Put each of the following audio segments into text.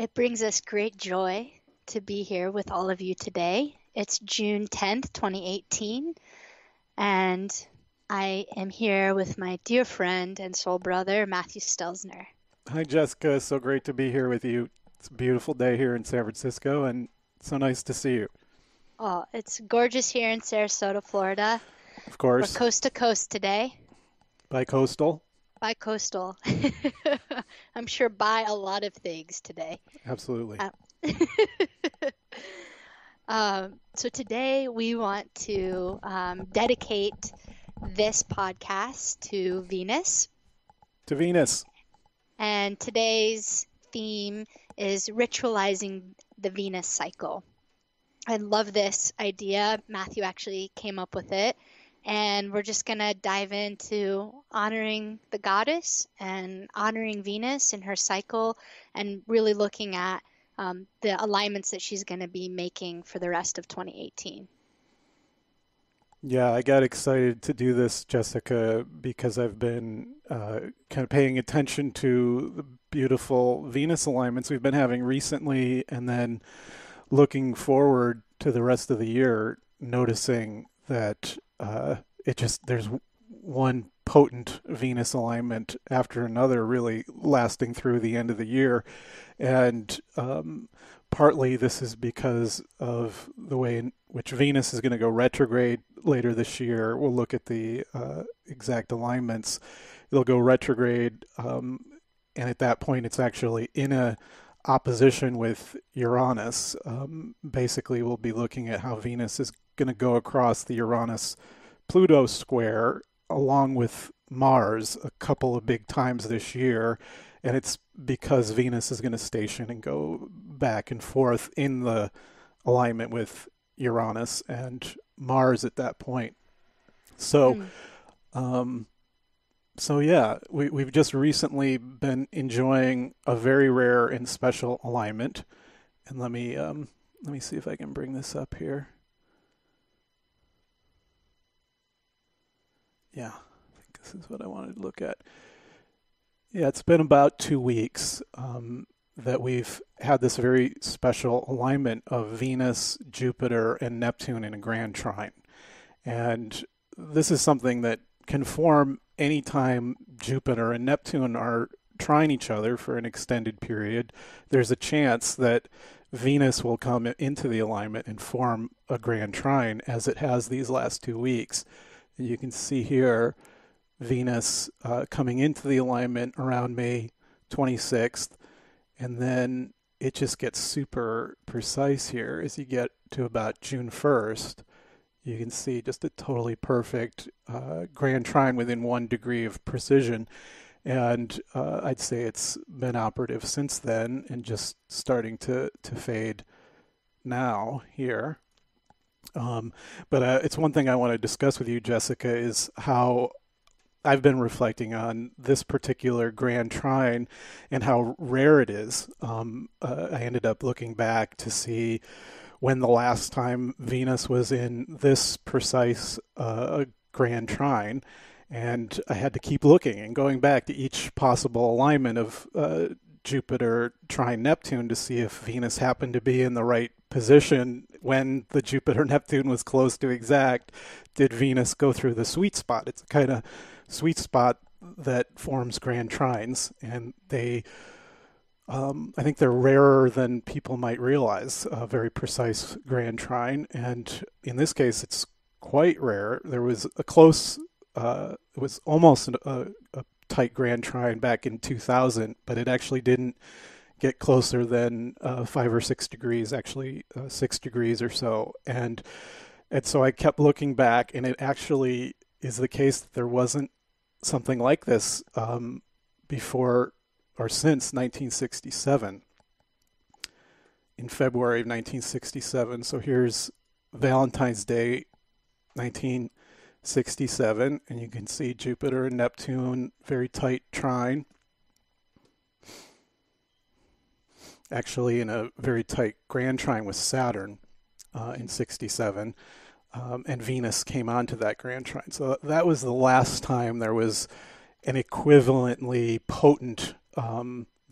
It brings us great joy to be here with all of you today. It's June 10th, 2018, and I am here with my dear friend and soul brother, Matthew Stelzner. Hi, Jessica. So great to be here with you. It's a beautiful day here in San Francisco, and so nice to see you. Oh, it's gorgeous here in Sarasota, Florida. Of We're course, coast to coast today. bi-coastal. Bi-coastal. I'm sure by a lot of things today. Absolutely. Uh, so today we want to dedicate this podcast to Venus. To Venus. And today's theme is ritualizing the Venus cycle. I love this idea. Matthew actually came up with it. And we're just going to dive into honoring the goddess and honoring Venus and her cycle and really looking at the alignments that she's going to be making for the rest of 2018. Yeah, I got excited to do this, Jessica, because I've been kind of paying attention to the beautiful Venus alignments we've been having recently, and then looking forward to the rest of the year, noticing that there's one potent Venus alignment after another really lasting through the end of the year. And partly this is because of the way in which Venus is going to go retrograde later this year. We'll look at the exact alignments. It'll go retrograde, and at that point it's actually in a opposition with Uranus. Basically, we'll be looking at how Venus is going to go across the Uranus-Pluto square along with Mars a couple of big times this year. And it's because Venus is going to station and go back and forth in the alignment with Uranus and Mars at that point. So, yeah, we've just recently been enjoying a very rare and special alignment. And let me see if I can bring this up here. Yeah, I think this is what I wanted to look at. Yeah, it's been about 2 weeks that we've had this very special alignment of Venus, Jupiter, and Neptune in a grand trine. And this is something that can form anytime Jupiter and Neptune are trine each other for an extended period. There's a chance that Venus will come into the alignment and form a grand trine, as it has these last 2 weeks. And you can see here Venus coming into the alignment around May 26th, and then it just gets super precise here as you get to about June 1st. You can see just a totally perfect grand trine within 1 degree of precision. And I'd say it's been operative since then and just starting to fade now here. But it's one thing I want to discuss with you, Jessica, is how I've been reflecting on this particular grand trine and how rare it is. I ended up looking back to see when the last time Venus was in this precise grand trine, and I had to keep looking and going back to each possible alignment of Jupiter trine Neptune to see if Venus happened to be in the right position when the Jupiter Neptune was close to exact. Did Venus go through the sweet spot? It's a kind of sweet spot that forms grand trines, and I think they're rarer than people might realize, a very precise grand trine. And in this case, it's quite rare. There was a close, it was almost a tight grand trine back in 2000, but it actually didn't get closer than 5 or 6 degrees, actually 6 degrees or so. And so I kept looking back, and it actually is the case that there wasn't something like this before or since 1967, in February of 1967. So here's Valentine's Day, 1967, and you can see Jupiter and Neptune, very tight trine. Actually in a very tight grand trine with Saturn in 67. And Venus came onto that grand trine. So that was the last time there was an equivalently potent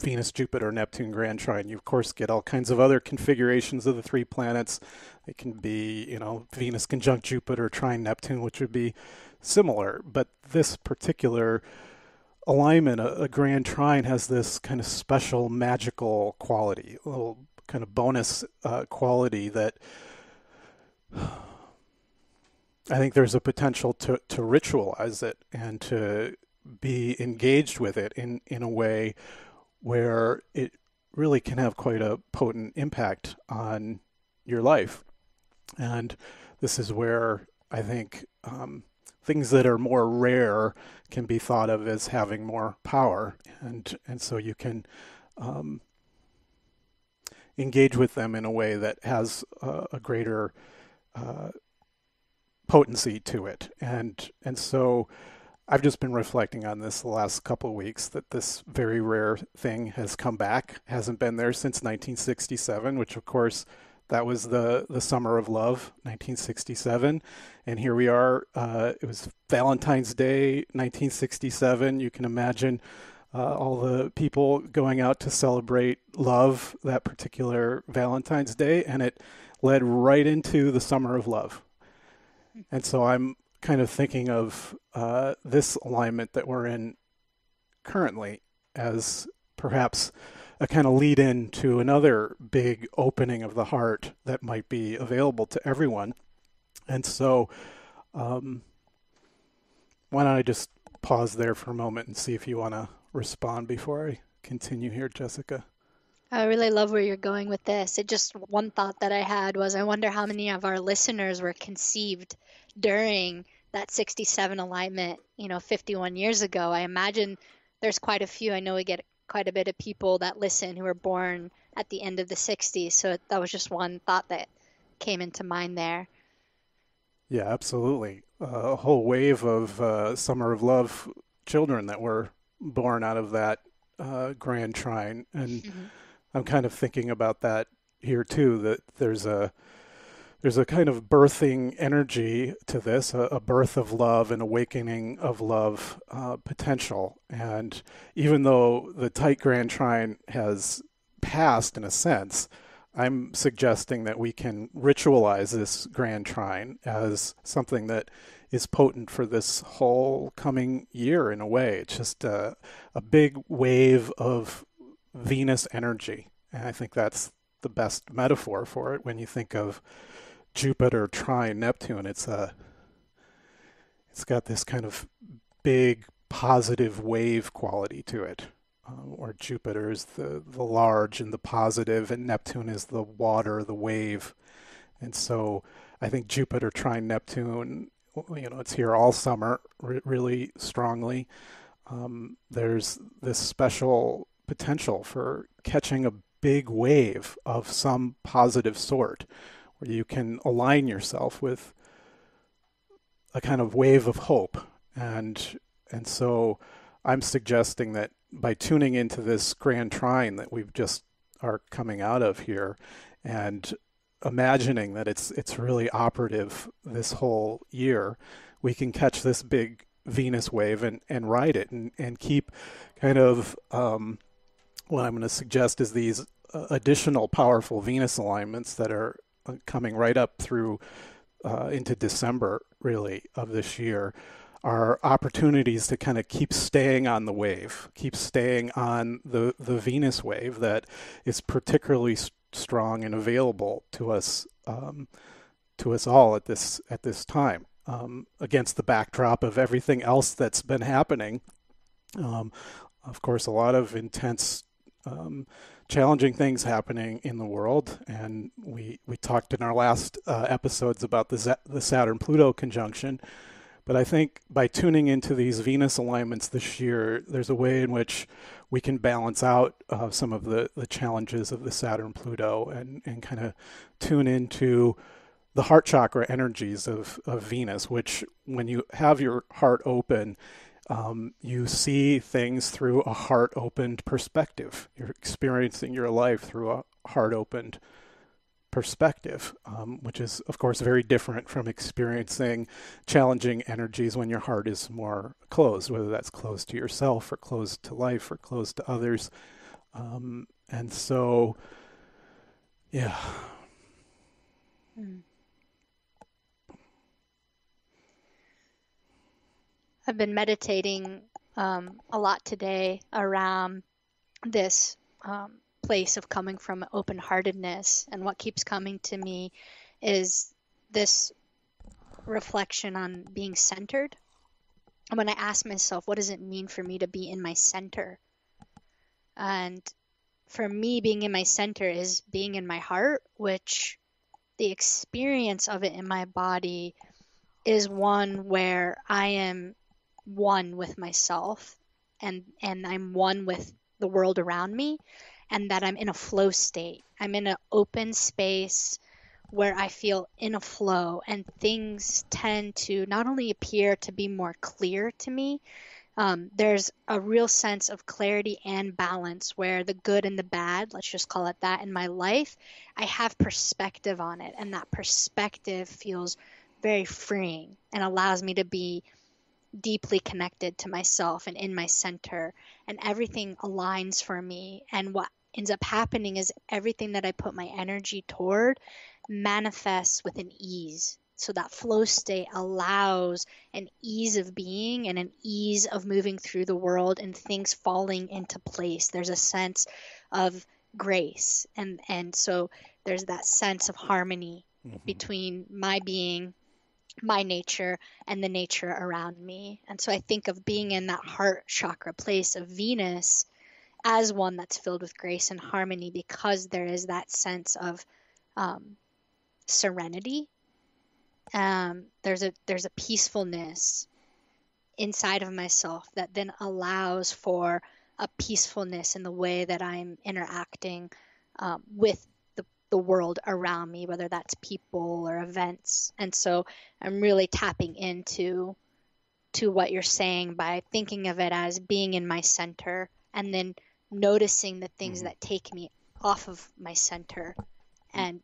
Venus, Jupiter, Neptune grand trine. You, of course, get all kinds of other configurations of the three planets. It can be, Venus conjunct Jupiter, trine Neptune, which would be similar. But this particular alignment, a grand trine, has this kind of special magical quality, a little kind of bonus quality that I think there's a potential to ritualize it and to be engaged with it in a way where it really can have quite a potent impact on your life. And this is where I think things that are more rare can be thought of as having more power. And so you can engage with them in a way that has a greater potency to it. And so I've just been reflecting on this the last couple of weeks, that this very rare thing has come back, hasn't been there since 1967, which of course that was the summer of love, 1967. And here we are. It was Valentine's Day, 1967. You can imagine all the people going out to celebrate love that particular Valentine's Day, and it led right into the summer of love. And so I'm kind of thinking of this alignment that we're in currently as perhaps a kind of lead in to another big opening of the heart that might be available to everyone. And so why don't I just pause there for a moment and see if you want to respond before I continue here, Jessica. I really love where you're going with this. One thought that I had was, I wonder how many of our listeners were conceived during that 67 alignment, 51 years ago. I imagine there's quite a few. I know we get quite a bit of people that listen who were born at the end of the 60s. So that was just one thought that came into mind there. Yeah, absolutely. A whole wave of Summer of Love children that were born out of that grand trine. And I'm kind of thinking about that here too, that there's a kind of birthing energy to this, a birth of love, an awakening of love potential. And even though the tight grand trine has passed in a sense, I'm suggesting that we can ritualize this grand trine as something that is potent for this whole coming year in a way. It's just a big wave of Venus energy. And I think that's the best metaphor for it when you think of Jupiter trine Neptune. It's got this kind of big positive wave quality to it, where Jupiter is the large and the positive, and Neptune is the water, the wave. And so I think Jupiter trine Neptune, it's here all summer, really strongly. There's this special potential for catching a big wave of some positive sort, where you can align yourself with a kind of wave of hope. And so I'm suggesting that by tuning into this grand trine that we've just are coming out of here, and imagining that it's really operative this whole year, we can catch this big Venus wave and ride it and keep kind of what I'm going to suggest is these additional powerful Venus alignments that are coming right up through into December, really, of this year, are opportunities to kind of keep staying on the wave, keep staying on the Venus wave that is particularly strong and available to us all at this time, against the backdrop of everything else that's been happening. Of course, a lot of intense challenging things happening in the world, and we talked in our last episodes about the Saturn-Pluto conjunction. But I think by tuning into these Venus alignments this year, there's a way in which we can balance out some of the challenges of the Saturn-Pluto and kind of tune into the heart chakra energies of Venus, which when you have your heart open, you see things through a heart-opened perspective. You're experiencing your life through a heart-opened perspective, which is, of course, very different from experiencing challenging energies when your heart is more closed, whether that's closed to yourself or closed to life or closed to others. And so, yeah. Mm. I've been meditating a lot today around this place of coming from open-heartedness, and what keeps coming to me is this reflection on being centered. And when I ask myself, what does it mean for me to be in my center? And for me, being in my center is being in my heart, which the experience of it in my body is one where I am one with myself, and I'm one with the world around me, and that I'm in a flow state. I'm in an open space where I feel in a flow, and things tend to not only appear to be more clear to me, there's a real sense of clarity and balance where the good and the bad, let's just call it that, in my life, I have perspective on it. And that perspective feels very freeing and allows me to be deeply connected to myself and in my center. And everything aligns for me. And what ends up happening is everything that I put my energy toward manifests with an ease. So that flow state allows an ease of being and an ease of moving through the world and things falling into place. There's a sense of grace. And so there's that sense of harmony between my being, my nature, and the nature around me. And so I think of being in that heart chakra place of Venus as one that's filled with grace and harmony, because there is that sense of serenity. There's a peacefulness inside of myself that then allows for a peacefulness in the way that I'm interacting with the world around me, whether that's people or events. And so I'm really tapping into what you're saying by thinking of it as being in my center, and then noticing the things that take me off of my center, and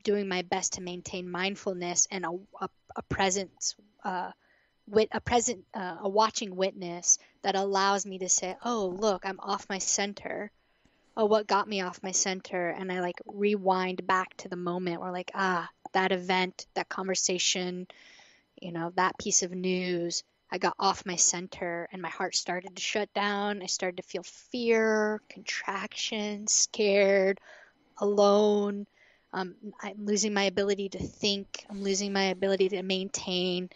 doing my best to maintain mindfulness and a presence, a watching witness that allows me to say, oh, look, I'm off my center. Oh, what got me off my center? And I like rewind back to the moment where like, that event, that conversation, that piece of news, I got off my center and my heart started to shut down. I started to feel fear, contraction, scared, alone. I'm losing my ability to think. I'm losing my ability to maintain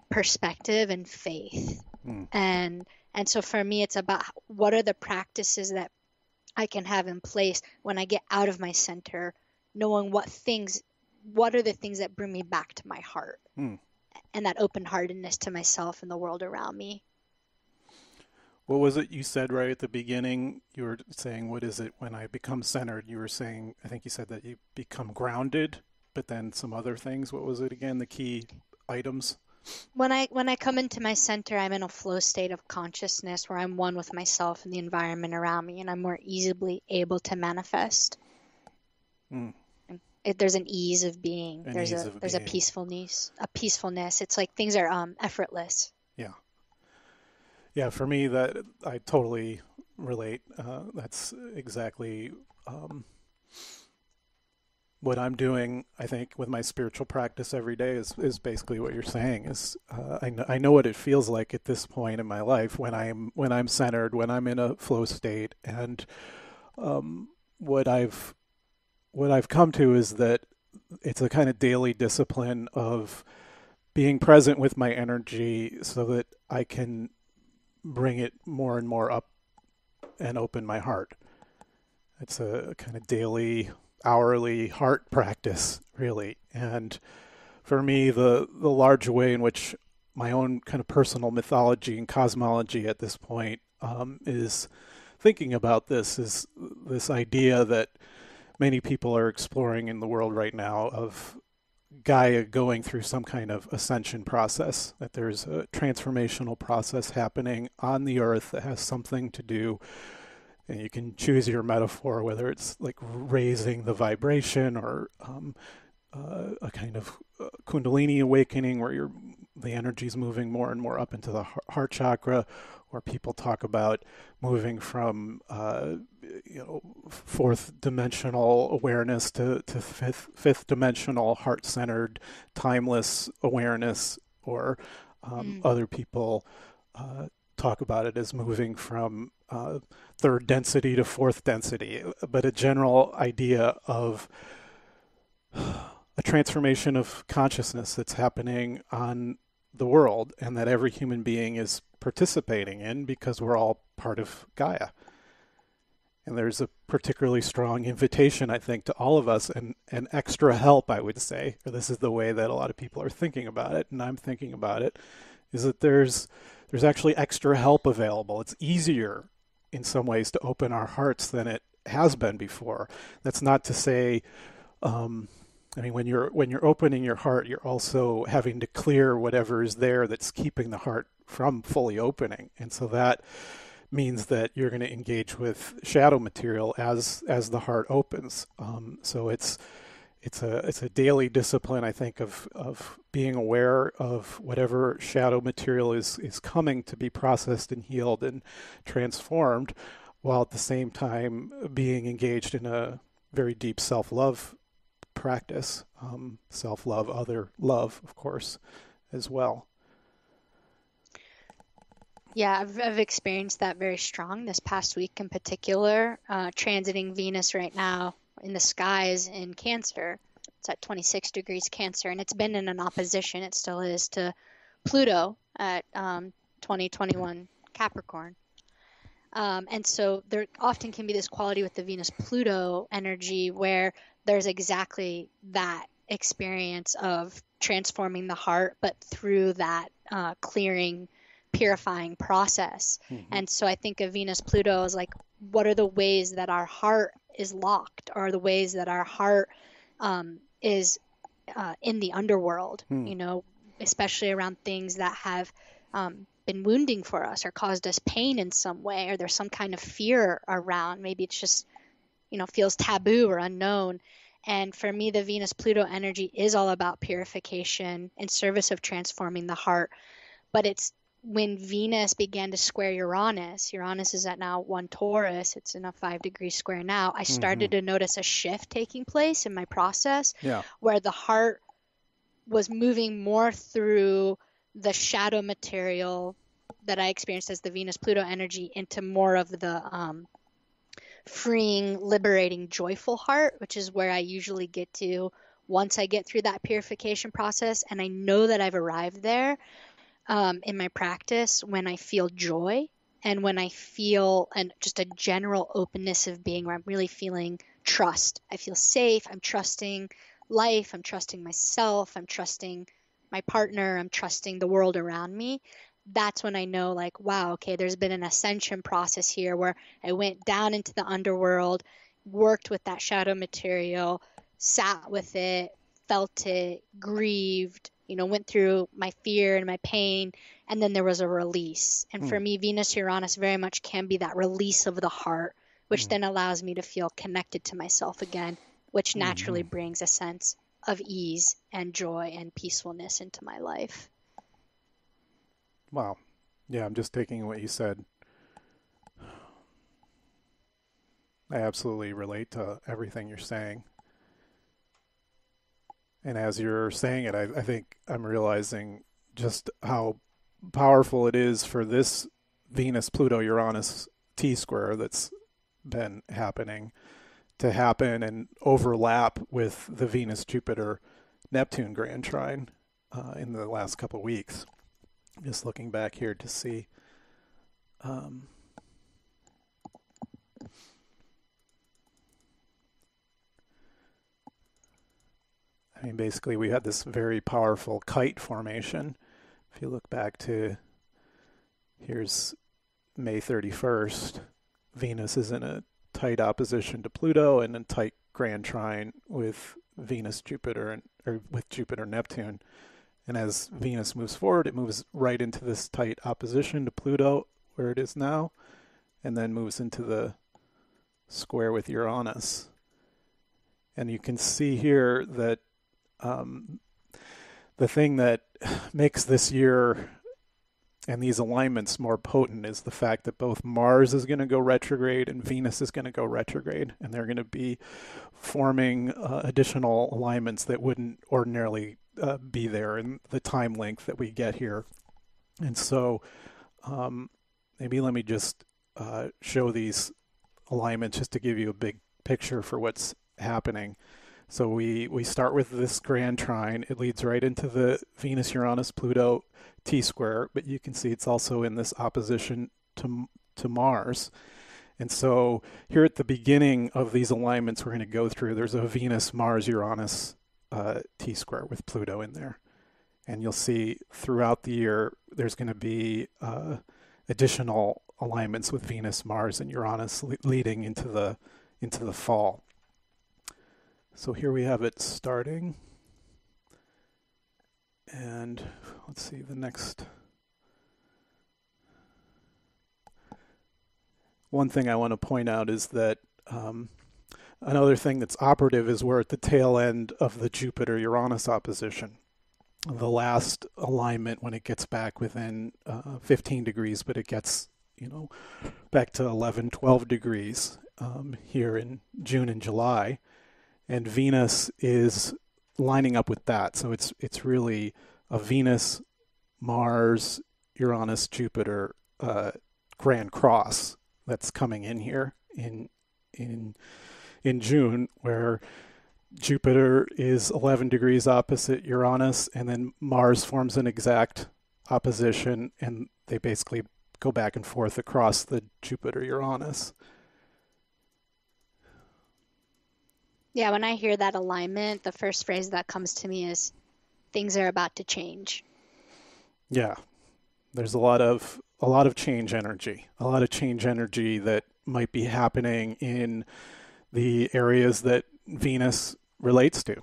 perspective and faith. And so for me, it's about what are the practices that I can have in place when I get out of my center, knowing what are the things that bring me back to my heart and that open-heartedness to myself and the world around me. What was it you said right at the beginning? You were saying, what is it when I become centered? You were saying, I think you said that you become grounded, but then some other things. What was it again? The key items? When I come into my center, I'm in a flow state of consciousness where I'm one with myself and the environment around me, and I'm more easily able to manifest. There's an ease of being. There's a peacefulness. It's like things are effortless. Yeah, for me, that I totally relate. That's exactly what I'm doing. I think with my spiritual practice every day is basically what you're saying. Is I know what it feels like at this point in my life when I'm centered, when I'm in a flow state, and what I've come to is that it's a kind of daily discipline of being present with my energy so that I can bring it more and more up and open my heart. It's a kind of daily, hourly heart practice, really. And for me, the large way in which my own kind of personal mythology and cosmology at this point is thinking about this is this idea that many people are exploring in the world right now of Gaia going through some kind of ascension process, that there's a transformational process happening on the earth that has something to do, and you can choose your metaphor, whether it's like raising the vibration or a kind of kundalini awakening where you're the energy's moving more and more up into the heart chakra, or people talk about moving from fourth dimensional awareness to fifth dimensional heart-centered timeless awareness, or other people talk about it as moving from third density to fourth density, but a general idea of a transformation of consciousness that's happening on the world, and that every human being is participating in, because we're all part of Gaia. And there's a particularly strong invitation, I think, to all of us, and extra help, I would say, or this is the way that a lot of people are thinking about it, and I'm thinking about it, is that there's actually extra help available. It's easier in some ways to open our hearts than it has been before. That's not to say, when you're opening your heart, you're also having to clear whatever is there that's keeping the heart from fully opening. And so that means that you're going to engage with shadow material as the heart opens. So it's a daily discipline, I think, of being aware of whatever shadow material is coming to be processed and healed and transformed, while at the same time being engaged in a very deep self-love practice, self-love, other love, of course, as well. Yeah, I've experienced that very strong this past week in particular, transiting Venus right now in the skies in Cancer. It's at 26 degrees Cancer, and it's been in an opposition, it still is, to Pluto at 2021 Capricorn. And so there often can be this quality with the Venus-Pluto energy where there's exactly that experience of transforming the heart, but through that clearing, purifying process. Mm-hmm. And so I think of Venus-Pluto as like, what are the ways that our heart is locked, or the ways that our heart is in the underworld, especially around things that have been wounding for us or caused us pain in some way, or there's some kind of fear around. Maybe it's just, feels taboo or unknown. And for me, the Venus-Pluto energy is all about purification in service of transforming the heart. But it's when Venus began to square Uranus is at now 1 Taurus, it's in a 5-degree square now, I started to notice a shift taking place in my process, where the heart was moving more through the shadow material that I experienced as the Venus-Pluto energy into more of the freeing, liberating, joyful heart, which is where I usually get to once I get through that purification process. And I know that I've arrived there in my practice when I feel joy, and when I feel just a general openness of being, where I'm really feeling trust. I feel safe. I'm trusting life. I'm trusting myself. I'm trusting my partner. I'm trusting the world around me. That's when I know, like, wow, okay, there's been an ascension process here where I went down into the underworld, worked with that shadow material, sat with it, felt it, grieved, went through my fear and my pain, and then there was a release. And for me, Venus-Uranus very much can be that release of the heart, which then allows me to feel connected to myself again, which naturally brings a sense of ease and joy and peacefulness into my life. Wow. Yeah, I'm just taking what you said. I absolutely relate to everything you're saying. And as you're saying it, I think I'm realizing just how powerful it is for this Venus-Pluto-Uranus T-square that's been happening to happen and overlap with the Venus-Jupiter-Neptune grand trine in the last couple of weeks. Just looking back here to see. Basically, we had this very powerful kite formation. If you look back to, here's May 31st, Venus is in a tight opposition to Pluto and in tight grand trine with Venus-Jupiter, or with Jupiter-Neptune. And as Venus moves forward, it moves right into this tight opposition to Pluto, where it is now, and then moves into the square with Uranus. And you can see here that the thing that makes this year and these alignments more potent is the fact that both Mars is going to go retrograde and Venus is going to go retrograde, and they're going to be forming additional alignments that wouldn't ordinarily be there in the time length that we get here. And so maybe let me just show these alignments just to give you a big picture for what's happening. So we start with this grand trine. It leads right into the Venus-Uranus-Pluto T-square, but you can see it's also in this opposition to Mars. And so here at the beginning of these alignments we're going to go through, there's a Venus-Mars-Uranus T-square with Pluto in there. And you'll see throughout the year there's going to be additional alignments with Venus, Mars, and Uranus leading into the fall. So here we have it starting. And let's see the next. One thing I want to point out is that another thing that's operative is we're at the tail end of the Jupiter-Uranus opposition. The last alignment when it gets back within 15 degrees, but it gets, back to 11, 12 degrees here in June and July. And Venus is lining up with that. So it's really a Venus, Mars, Uranus, Jupiter grand cross that's coming in here in June, where Jupiter is 11 degrees opposite Uranus, and then Mars forms an exact opposition, and they basically go back and forth across the Jupiter-Uranus. Yeah, when I hear that alignment, the first phrase that comes to me is things are about to change. Yeah. There's a lot of change energy. A lot of change energy that might be happening in the areas that Venus relates to.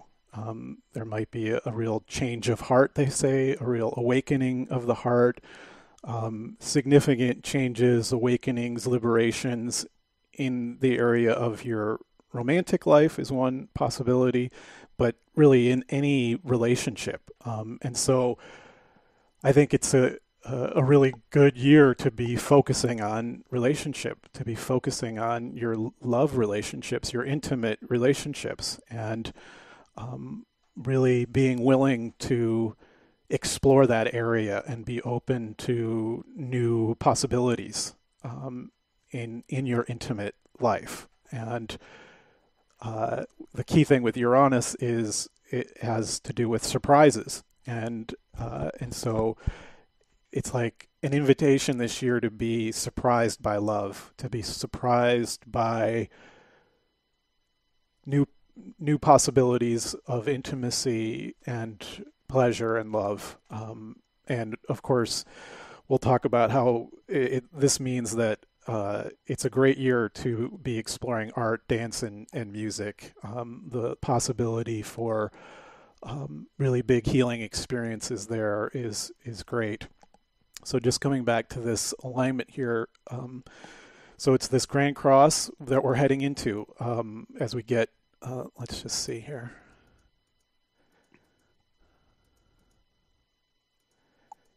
There might be a real change of heart, they say, a real awakening of the heart, significant changes, awakenings, liberations in the area of your romantic life is one possibility, but really in any relationship. And so I think it's a really good year to be focusing on relationship, to be focusing on your love relationships, your intimate relationships, and really being willing to explore that area and be open to new possibilities in your intimate life. And the key thing with Uranus is it has to do with surprises, and so it's like an invitation this year to be surprised by love, to be surprised by new possibilities of intimacy and pleasure and love. And of course, we'll talk about how this means that it's a great year to be exploring art, dance, and music. The possibility for really big healing experiences there is great. So just coming back to this alignment here, so it's this Grand Cross that we're heading into as we get, let's just see here.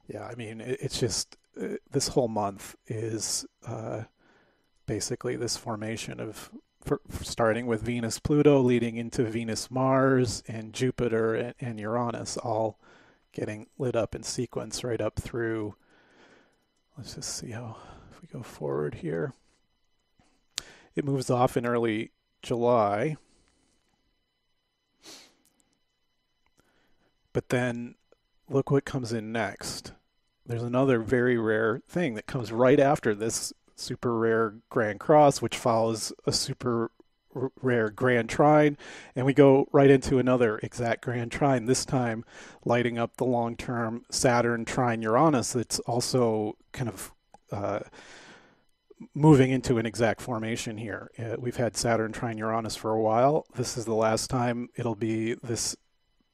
Yeah, I mean, it's just, this whole month is basically this formation of, starting with Venus-Pluto, leading into Venus-Mars and Jupiter and Uranus, all getting lit up in sequence right up through. Let's just see how, if we go forward here. It moves off in early July. But then look what comes in next. There's another very rare thing that comes right after this super rare Grand Cross, which follows a super rare Grand Trine, and we go right into another exact Grand Trine, this time lighting up the long-term Saturn trine Uranus that's also kind of moving into an exact formation here. We've had Saturn trine Uranus for a while. This is the last time it'll be this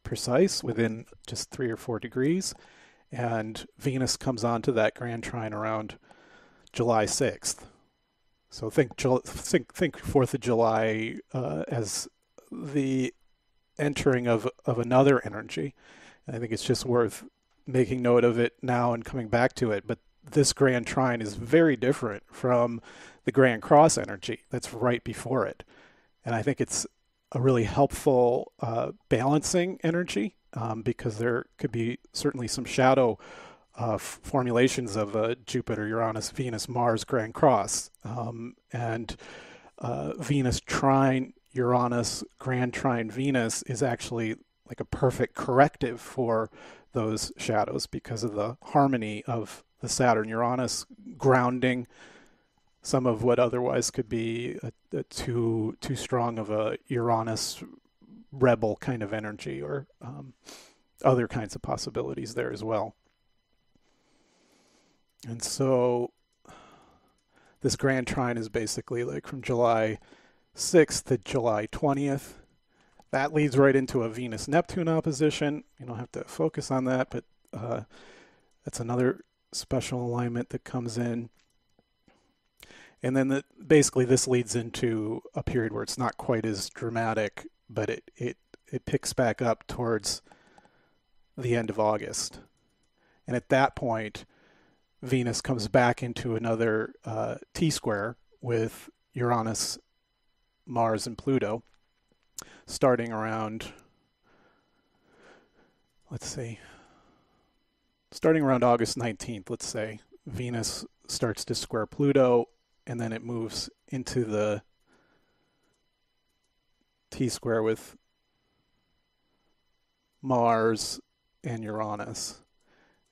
precise, within just 3 or 4 degrees, and Venus comes onto that Grand Trine around July 6th. So think 4th of July as the entering of another energy, I think it's just worth making note of it now and coming back to it. But this grand trine is very different from the grand cross energy that's right before it. And I think it's a really helpful balancing energy, because there could be certainly some shadow formulations of Jupiter, Uranus, Venus, Mars, Grand Cross, and Venus trine Uranus, Grand trine Venus is actually like a perfect corrective for those shadows because of the harmony of the Saturn Uranus grounding some of what otherwise could be a too strong of a Uranus rebel kind of energy, or other kinds of possibilities there as well. And so this grand trine is basically like from July 6th to July 20th. That leads right into a Venus-Neptune opposition. You don't have to focus on that, but that's another special alignment that comes in. And then basically this leads into a period where it's not quite as dramatic, but it picks back up towards the end of August. And at that point, Venus comes back into another T-square with Uranus, Mars, and Pluto, starting around, starting around August 19th, let's say. Venus starts to square Pluto, and then it moves into the T-square with Mars and Uranus.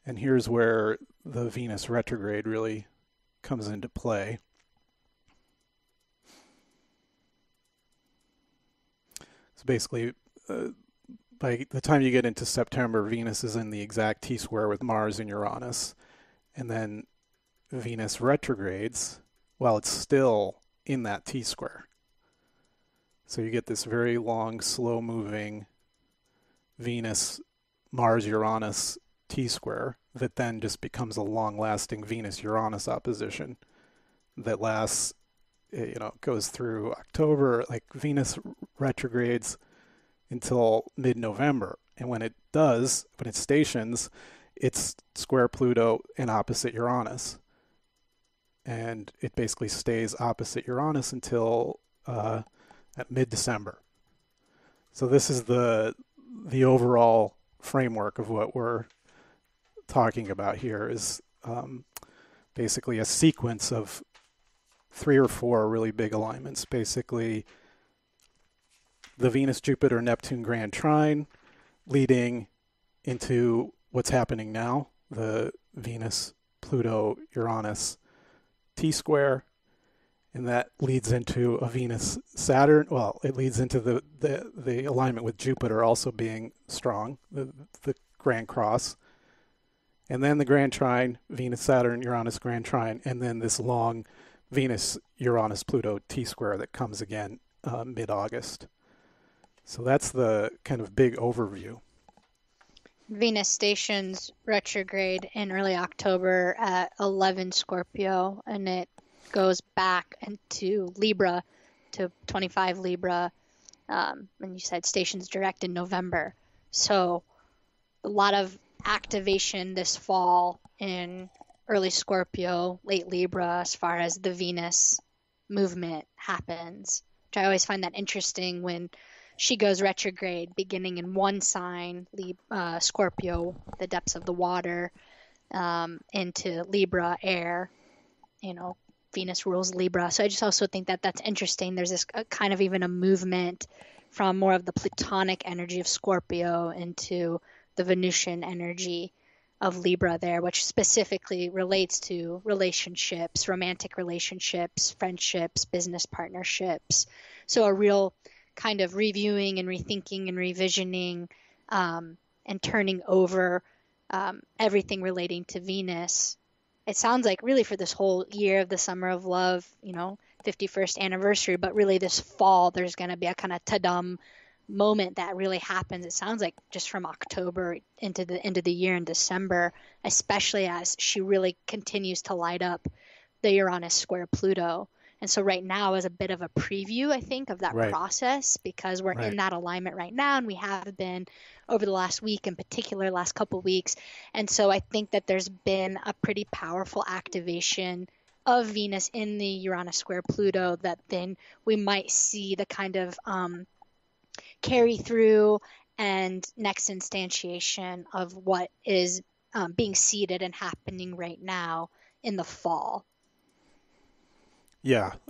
And here's where the Venus retrograde really comes into play. So basically, by the time you get into September, Venus is in the exact T-square with Mars and Uranus. And then Venus retrogrades while it's still in that T-square. So you get this very long, slow-moving Venus, Mars, Uranus T-square that then just becomes a long-lasting Venus-Uranus opposition that lasts, goes through October. Like Venus retrogrades until mid-November. And when it stations, it's square Pluto and opposite Uranus. And it basically stays opposite Uranus until at mid-December. So this is the overall framework of what we're talking about here, is basically a sequence of 3 or 4 really big alignments. Basically, the Venus-Jupiter-Neptune Grand Trine leading into what's happening now, the Venus-Pluto-Uranus T-square, and that leads into a Venus-Saturn. Well, it leads into the alignment with Jupiter also being strong, the Grand Cross, and then the Grand Trine, Venus-Saturn-Uranus Grand Trine, and then this long Venus-Uranus-Pluto T-square that comes again mid-August. So that's the kind of big overview. Venus stations retrograde in early October at 11 Scorpio, and it goes back into Libra to 25 Libra, and you said stations direct in November. So a lot of activation this fall in early Scorpio, late Libra, as far as the Venus movement happens, which I always find that interesting when she goes retrograde, beginning in one sign, Scorpio, the depths of the water, into Libra, air. Venus rules Libra. So I just also think that that's interesting. There's this kind of even a movement from more of the Plutonic energy of Scorpio into the Venusian energy of Libra there, which specifically relates to relationships, romantic relationships, friendships, business partnerships. So a real kind of reviewing and rethinking and revisioning and turning over everything relating to Venus. It sounds like really for this whole year of the Summer of Love, 51st anniversary, but really this fall, there's going to be a kind of ta-dum moment that really happens. It sounds like just from October into the end of the year in December, especially as she really continues to light up the Uranus square Pluto. And so right now is a bit of a preview, I think, of that Right. process, because we're in Right. that alignment right now, and we have been over the last week, in particular, last couple of weeks. And so I think that there's been a pretty powerful activation of Venus in the Uranus square Pluto that then we might see the kind of carry through and next instantiation of what is being seeded and happening right now in the fall.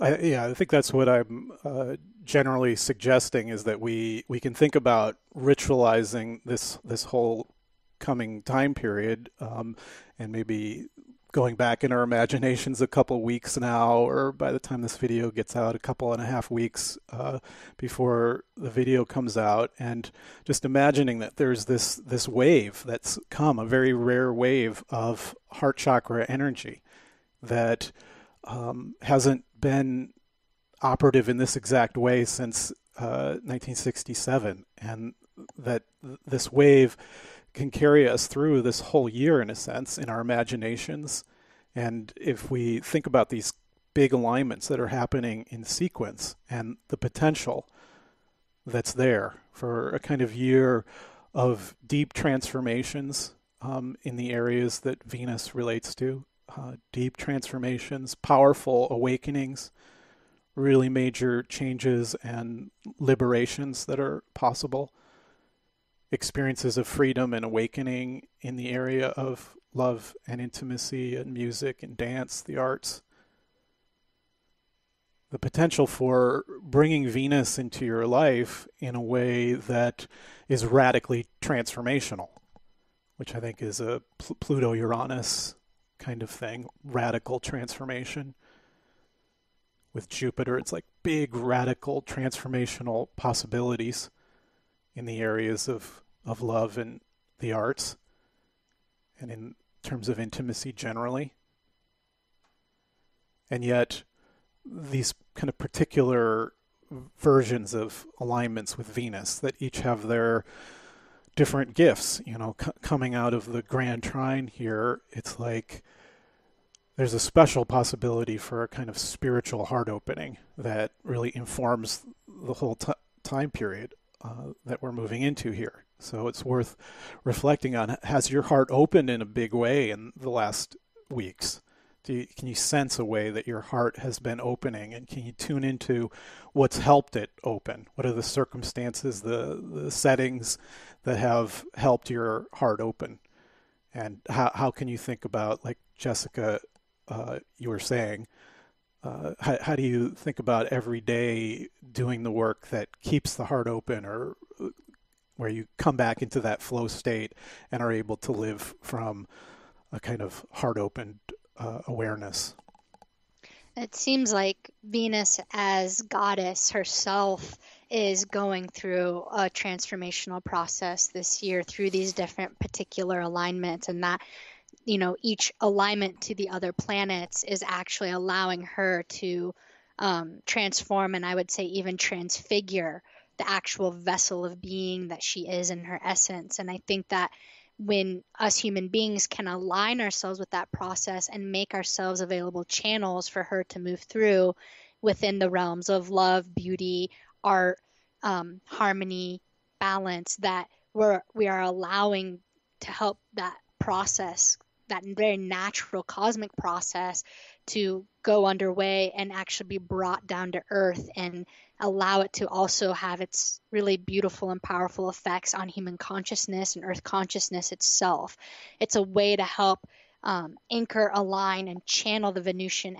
I think that's what I'm generally suggesting, is that we can think about ritualizing this whole coming time period, and maybe going back in our imaginations a couple weeks now, or by the time this video gets out, a couple and a half weeks before the video comes out, and just imagining that there's this wave that's come, a very rare wave of heart chakra energy that hasn't been operative in this exact way since 1967, and that this wave can carry us through this whole year, in a sense, in our imaginations. And if we think about these big alignments that are happening in sequence and the potential that's there for a kind of year of deep transformations in the areas that Venus relates to, deep transformations, powerful awakenings, really major changes and liberations that are possible, experiences of freedom and awakening in the area of love and intimacy and music and dance, the arts. The potential for bringing Venus into your life in a way that is radically transformational, which I think is a Pluto-Uranus kind of thing, radical transformation. With Jupiter, it's like big, radical, transformational possibilities in the areas of love and the arts, and in terms of intimacy generally. And yet, these kind of particular versions of alignments with Venus that each have their different gifts, coming out of the grand trine here, it's like there's a special possibility for a kind of spiritual heart opening that really informs the whole time period that we're moving into here. So it's worth reflecting on. Has your heart opened in a big way in the last weeks? Can you sense a way that your heart has been opening, and can you tune into what's helped it open? What are the circumstances, the settings that have helped your heart open? And how can you think about, like Jessica, you were saying, how do you think about every day doing the work that keeps the heart open, or where you come back into that flow state and are able to live from a kind of heart opened awareness? It seems like Venus as goddess herself is going through a transformational process this year through these different particular alignments, and that each alignment to the other planets is actually allowing her to transform, and I would say even transfigure, the actual vessel of being that she is in her essence. And I think that when us human beings can align ourselves with that process and make ourselves available channels for her to move through within the realms of love, beauty, art, harmony, balance, that we are allowing to help that process, that very natural cosmic process, to go underway and actually be brought down to earth, and allow it to also have its really beautiful and powerful effects on human consciousness and earth consciousness itself. It's a way to help anchor, align, and channel the Venusian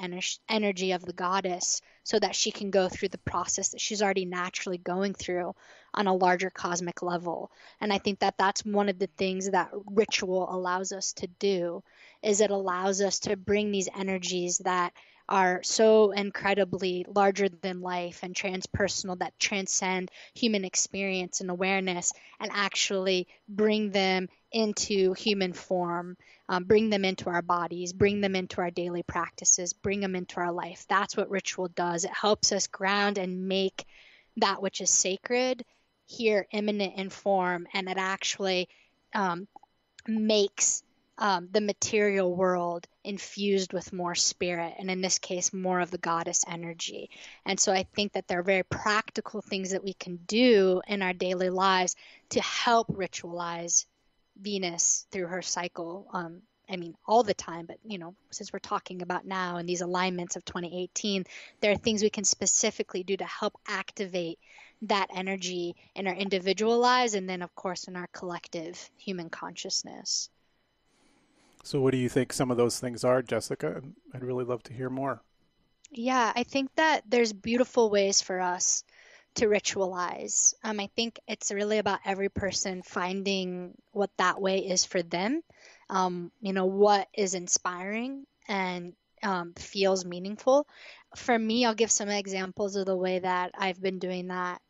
energy of the goddess, so that she can go through the process that she's already naturally going through on a larger cosmic level. And I think that that's one of the things that ritual allows us to do, is it allows us to bring these energies that are so incredibly larger than life and transpersonal, that transcend human experience and awareness, and actually bring them into human form, bring them into our bodies, bring them into our daily practices, bring them into our life. That's what ritual does. It helps us ground and make that which is sacred here imminent in form, and it actually makes the material world infused with more spirit, and in this case, more of the goddess energy. And so I think that there are very practical things that we can do in our daily lives to help ritualize Venus through her cycle. I mean, all the time, but since we're talking about now and these alignments of 2018, there are things we can specifically do to help activate that energy in our individual lives and then, of course, in our collective human consciousness. So what do you think some of those things are, Jessica? I'd really love to hear more. Yeah, I think that there's beautiful ways for us to ritualize. I think it's really about every person finding what that way is for them. What is inspiring and feels meaningful. For me, I'll give some examples of the way that I've been doing that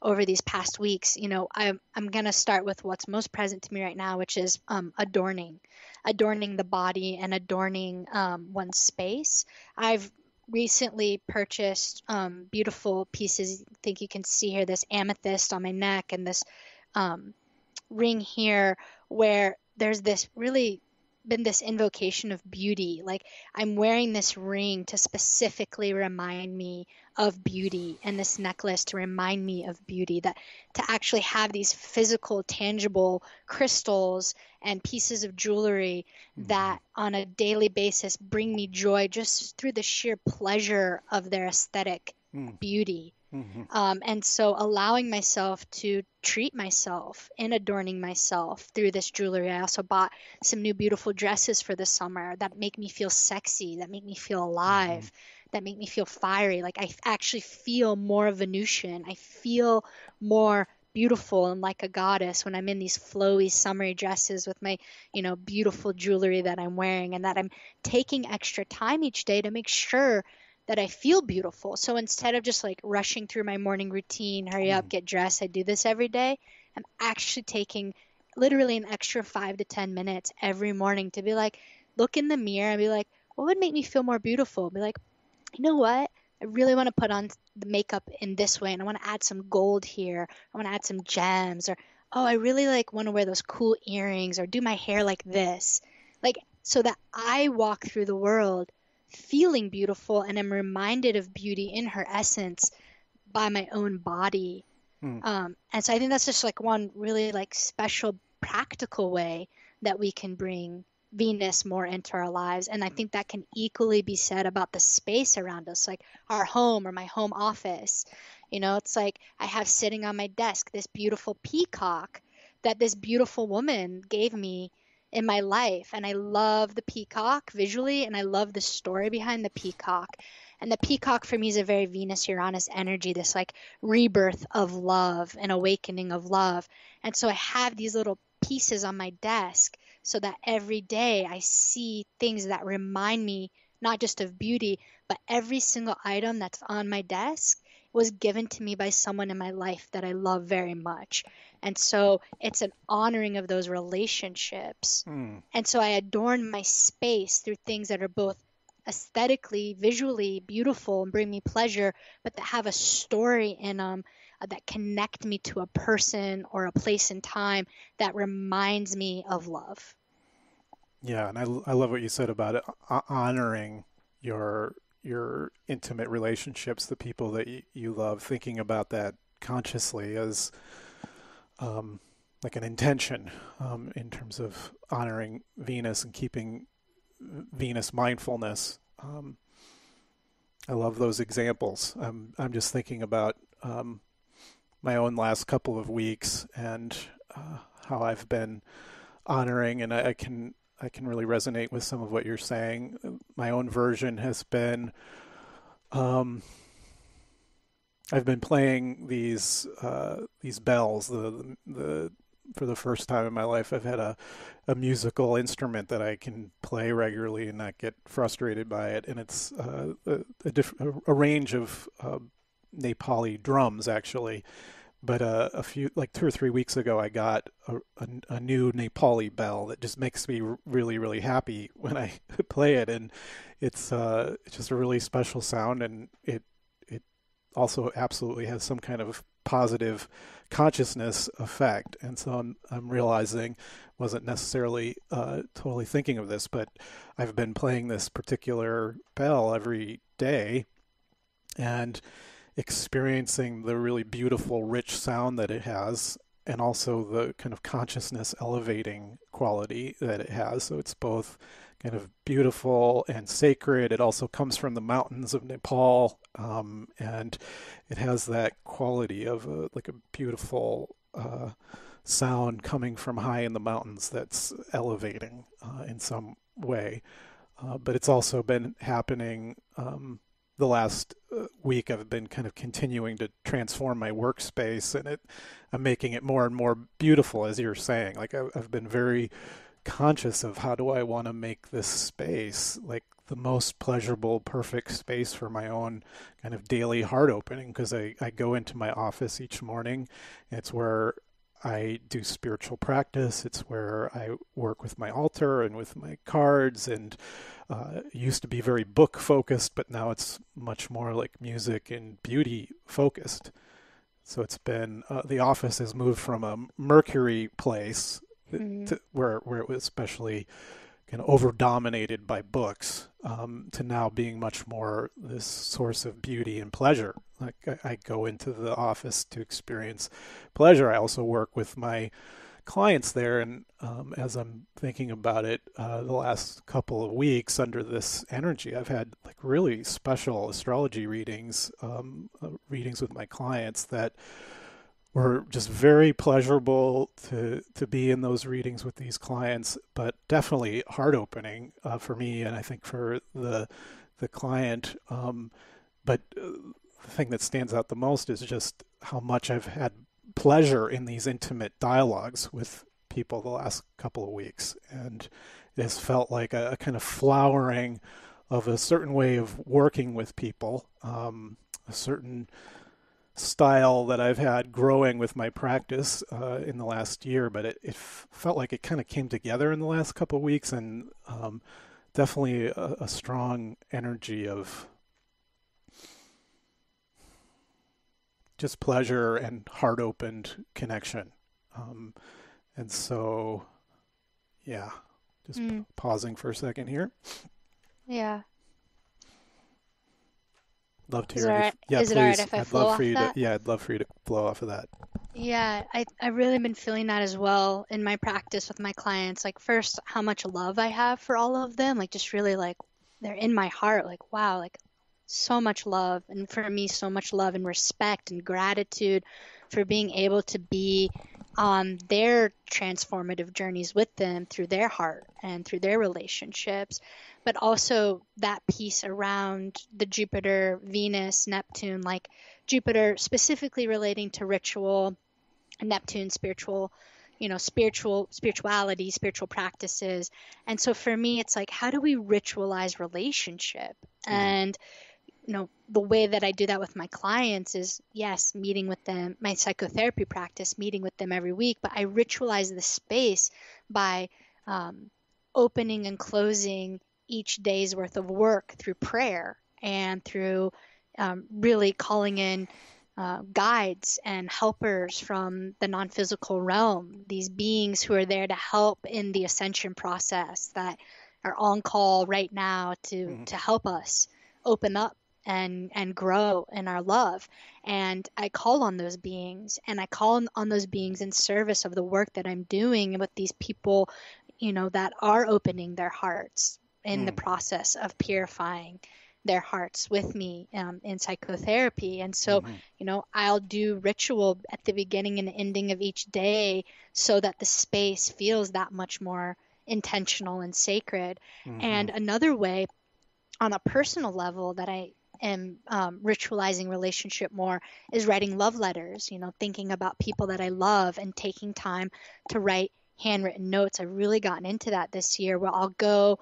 over these past weeks. I'm going to start with what's most present to me right now, which is adorning the body and adorning one's space. I've recently purchased beautiful pieces. I think you can see here this amethyst on my neck and this ring here, where there's this really been this invocation of beauty. Like, I'm wearing this ring to specifically remind me of beauty, and this necklace to remind me of beauty, that to actually have these physical, tangible crystals and pieces of jewelry that on a daily basis bring me joy just through the sheer pleasure of their aesthetic beauty. And so allowing myself to treat myself in adorning myself through this jewelry. I also bought some new beautiful dresses for the summer that make me feel sexy, that make me feel alive, that make me feel fiery. Like, I actually feel more Venusian. I feel more beautiful and like a goddess when I'm in these flowy summery dresses with my, beautiful jewelry that I'm wearing, and that I'm taking extra time each day to make sure that I feel beautiful. So instead of just like rushing through my morning routine, hurry up, get dressed, I do this every day, I'm actually taking literally an extra 5 to 10 minutes every morning to be like, look in the mirror and be like, what would make me feel more beautiful? Be like, you know what? I really want to put on the makeup in this way, and I want to add some gold here. I want to add some gems, or, oh, I really want to wear those cool earrings, or do my hair like this. So that I walk through the world feeling beautiful and am reminded of beauty in her essence by my own body. And so I think that's just one really special practical way that we can bring Venus more into our lives. And I think that can equally be said about the space around us, like our home or my home office. It's like I have sitting on my desk this beautiful peacock that this beautiful woman gave me in my life. And I love the peacock visually, and I love the story behind the peacock. And the peacock for me is a very Venus-Uranus energy, this rebirth of love and awakening of love. And so I have these little pieces on my desk so that every day I see things that remind me not just of beauty, but every single item that's on my desk was given to me by someone in my life that I love very much. And so it's an honoring of those relationships. And so I adorn my space through things that are both aesthetically, visually beautiful and bring me pleasure, but that have a story in them that connect me to a person or a place in time that reminds me of love. Yeah, and I love what you said about it, honoring your intimate relationships, the people that you love, thinking about that consciously as like an intention in terms of honoring Venus and keeping Venus mindfulness. I love those examples. I'm just thinking about my own last couple of weeks and how I've been honoring, and I can really resonate with some of what you're saying. My own version has been, I've been playing these bells. The for the first time in my life, I've had a musical instrument that I can play regularly and not get frustrated by it. And it's a range of Nepali drums, actually. But a few, like 2 or 3 weeks ago, I got a new Nepali bell that just makes me really, really happy when I play it. And it's just a really special sound, and it also absolutely has some kind of positive consciousness effect. And so I'm realizing, wasn't necessarily totally thinking of this, but I've been playing this particular bell every day and experiencing the really beautiful, rich sound that it has, and also the kind of consciousness elevating quality that it has. So it's both kind of beautiful and sacred. It also comes from the mountains of Nepal, and it has that quality of like a beautiful sound coming from high in the mountains that's elevating in some way. But it's also been happening the last week. I've been kind of continuing to transform my workspace, and I'm making it more and more beautiful, as you're saying. Like I've been very conscious of how do I want to make this space like the most pleasurable, perfect space for my own kind of daily heart opening, because I go into my office each morning. It's where I do spiritual practice. It's where I work with my altar and with my cards, and it used to be very book focused, but now it's much more like music and beauty focused. So it's been, the office has moved from a Mercury place to where it was especially kind of over dominated by books, to now being much more this source of beauty and pleasure. Like I go into the office to experience pleasure. I also work with my clients there, and as I'm thinking about it, the last couple of weeks under this energy, I've had like really special astrology readings, readings with my clients that were just very pleasurable to be in those readings with these clients, but definitely heart opening for me, and I think for the client. But the thing that stands out the most is just how much I've had pleasure in these intimate dialogues with people the last couple of weeks, and it has felt like a kind of flowering of a certain way of working with people, a certain style that I've had growing with my practice in the last year, but it felt like it kind of came together in the last couple of weeks, and definitely a strong energy of just pleasure and heart-opened connection. And so, yeah, just pausing for a second here. Yeah. Love to Is hear it all any, right? yeah, Is it all right please. if I I'd flow love off for you to, that? yeah, I'd love for you to flow off of that. Yeah, I've really been feeling that as well in my practice with my clients. Like, first, how much love I have for all of them. Like, just really like they're in my heart. Like, wow, like so much love. And for me, so much love and respect and gratitude for being able to be on their transformative journeys with them through their heart and through their relationships. But also that piece around the Jupiter, Venus, Neptune, like Jupiter specifically relating to ritual, Neptune spiritual, spirituality, spiritual practices. And so for me, it's like, how do we ritualize relationship? And the way that I do that with my clients is, yes, meeting with them, my psychotherapy practice, meeting with them every week, but I ritualize the space by opening and closing each day's worth of work through prayer and through really calling in guides and helpers from the non-physical realm, these beings who are there to help in the ascension process, that are on call right now to help us open up and grow in our love. And I call on those beings, and I call on those beings in service of the work that I'm doing with these people, that are opening their hearts in the process of purifying their hearts with me in psychotherapy. And so, I'll do ritual at the beginning and ending of each day so that the space feels that much more intentional and sacred. And another way on a personal level that I am ritualizing relationship more is writing love letters, thinking about people that I love and taking time to write handwritten notes. I've really gotten into that this year, where I'll go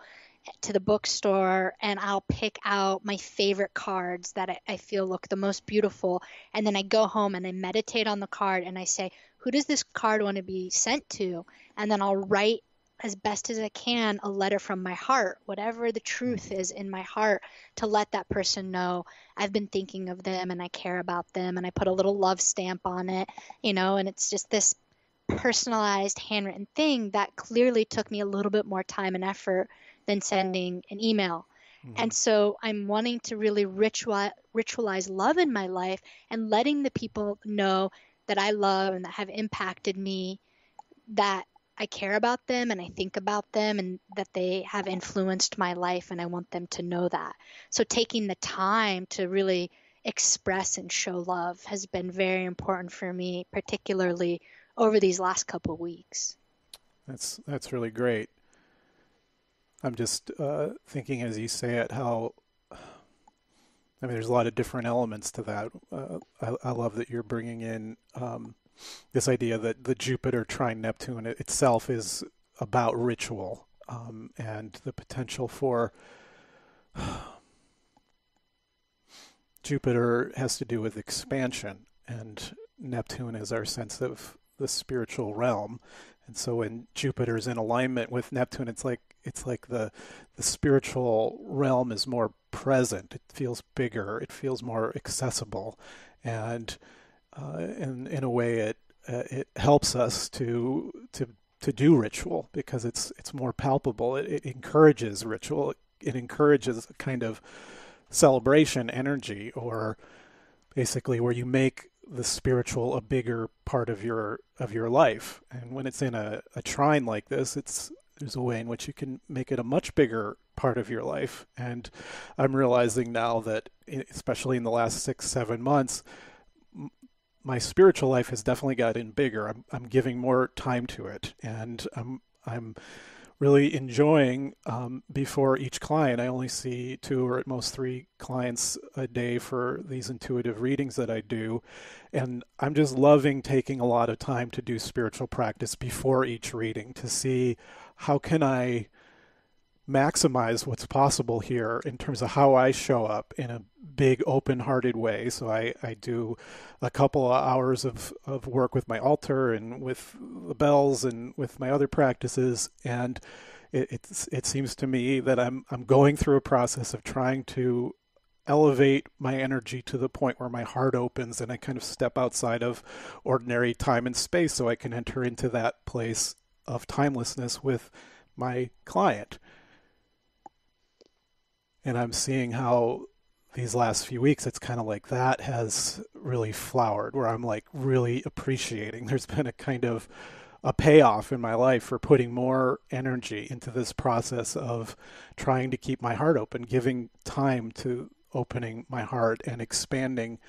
to the bookstore and I'll pick out my favorite cards that I feel look the most beautiful. And then I go home and I meditate on the card and I say, who does this card want to be sent to? And then I'll write as best as I can, a letter from my heart, whatever the truth is in my heart, to let that person know I've been thinking of them and I care about them. And I put a little love stamp on it, and it's just this personalized handwritten thing that clearly took me a little bit more time and effort than sending an email. Mm-hmm. And so I'm wanting to really ritualize love in my life and letting the people know that I love and that have impacted me, that I care about them and I think about them and that they have influenced my life, and I want them to know that. So taking the time to really express and show love has been very important for me, particularly over these last couple of weeks. That's really great. I'm just thinking as you say it, how I mean, there's a lot of different elements to that. I love that you're bringing in this idea that the Jupiter trine Neptune itself is about ritual, and the potential for Jupiter has to do with expansion, and Neptune is our sense of the spiritual realm. And so when Jupiter's in alignment with Neptune, it's like the spiritual realm is more present. It feels bigger. It feels more accessible, and in a way, it helps us to do ritual because it's more palpable. It encourages ritual. It encourages a kind of celebration energy, or basically where you make the spiritual a bigger part of your life. And when it's in a trine like this, there's a way in which you can make it a much bigger part of your life. And I'm realizing now that, especially in the last 6-7 months, my spiritual life has definitely gotten bigger. I'm giving more time to it, and I'm really enjoying, before each client. I only see 2 or at most 3 clients a day for these intuitive readings that I do. And I'm just loving taking a lot of time to do spiritual practice before each reading to see how can I maximize what's possible here in terms of how I show up in a big open-hearted way. So I do a couple of hours of work with my altar and with the bells and with my other practices, and it seems to me that I'm going through a process of trying to elevate my energy to the point where my heart opens and I kind of step outside of ordinary time and space so I can enter into that place of timelessness with my client. And I'm seeing how these last few weeks, it's kind of like that has really flowered, where I'm like really appreciating. There's been a kind of a payoff in my life for putting more energy into this process of trying to keep my heart open, giving time to opening my heart and expanding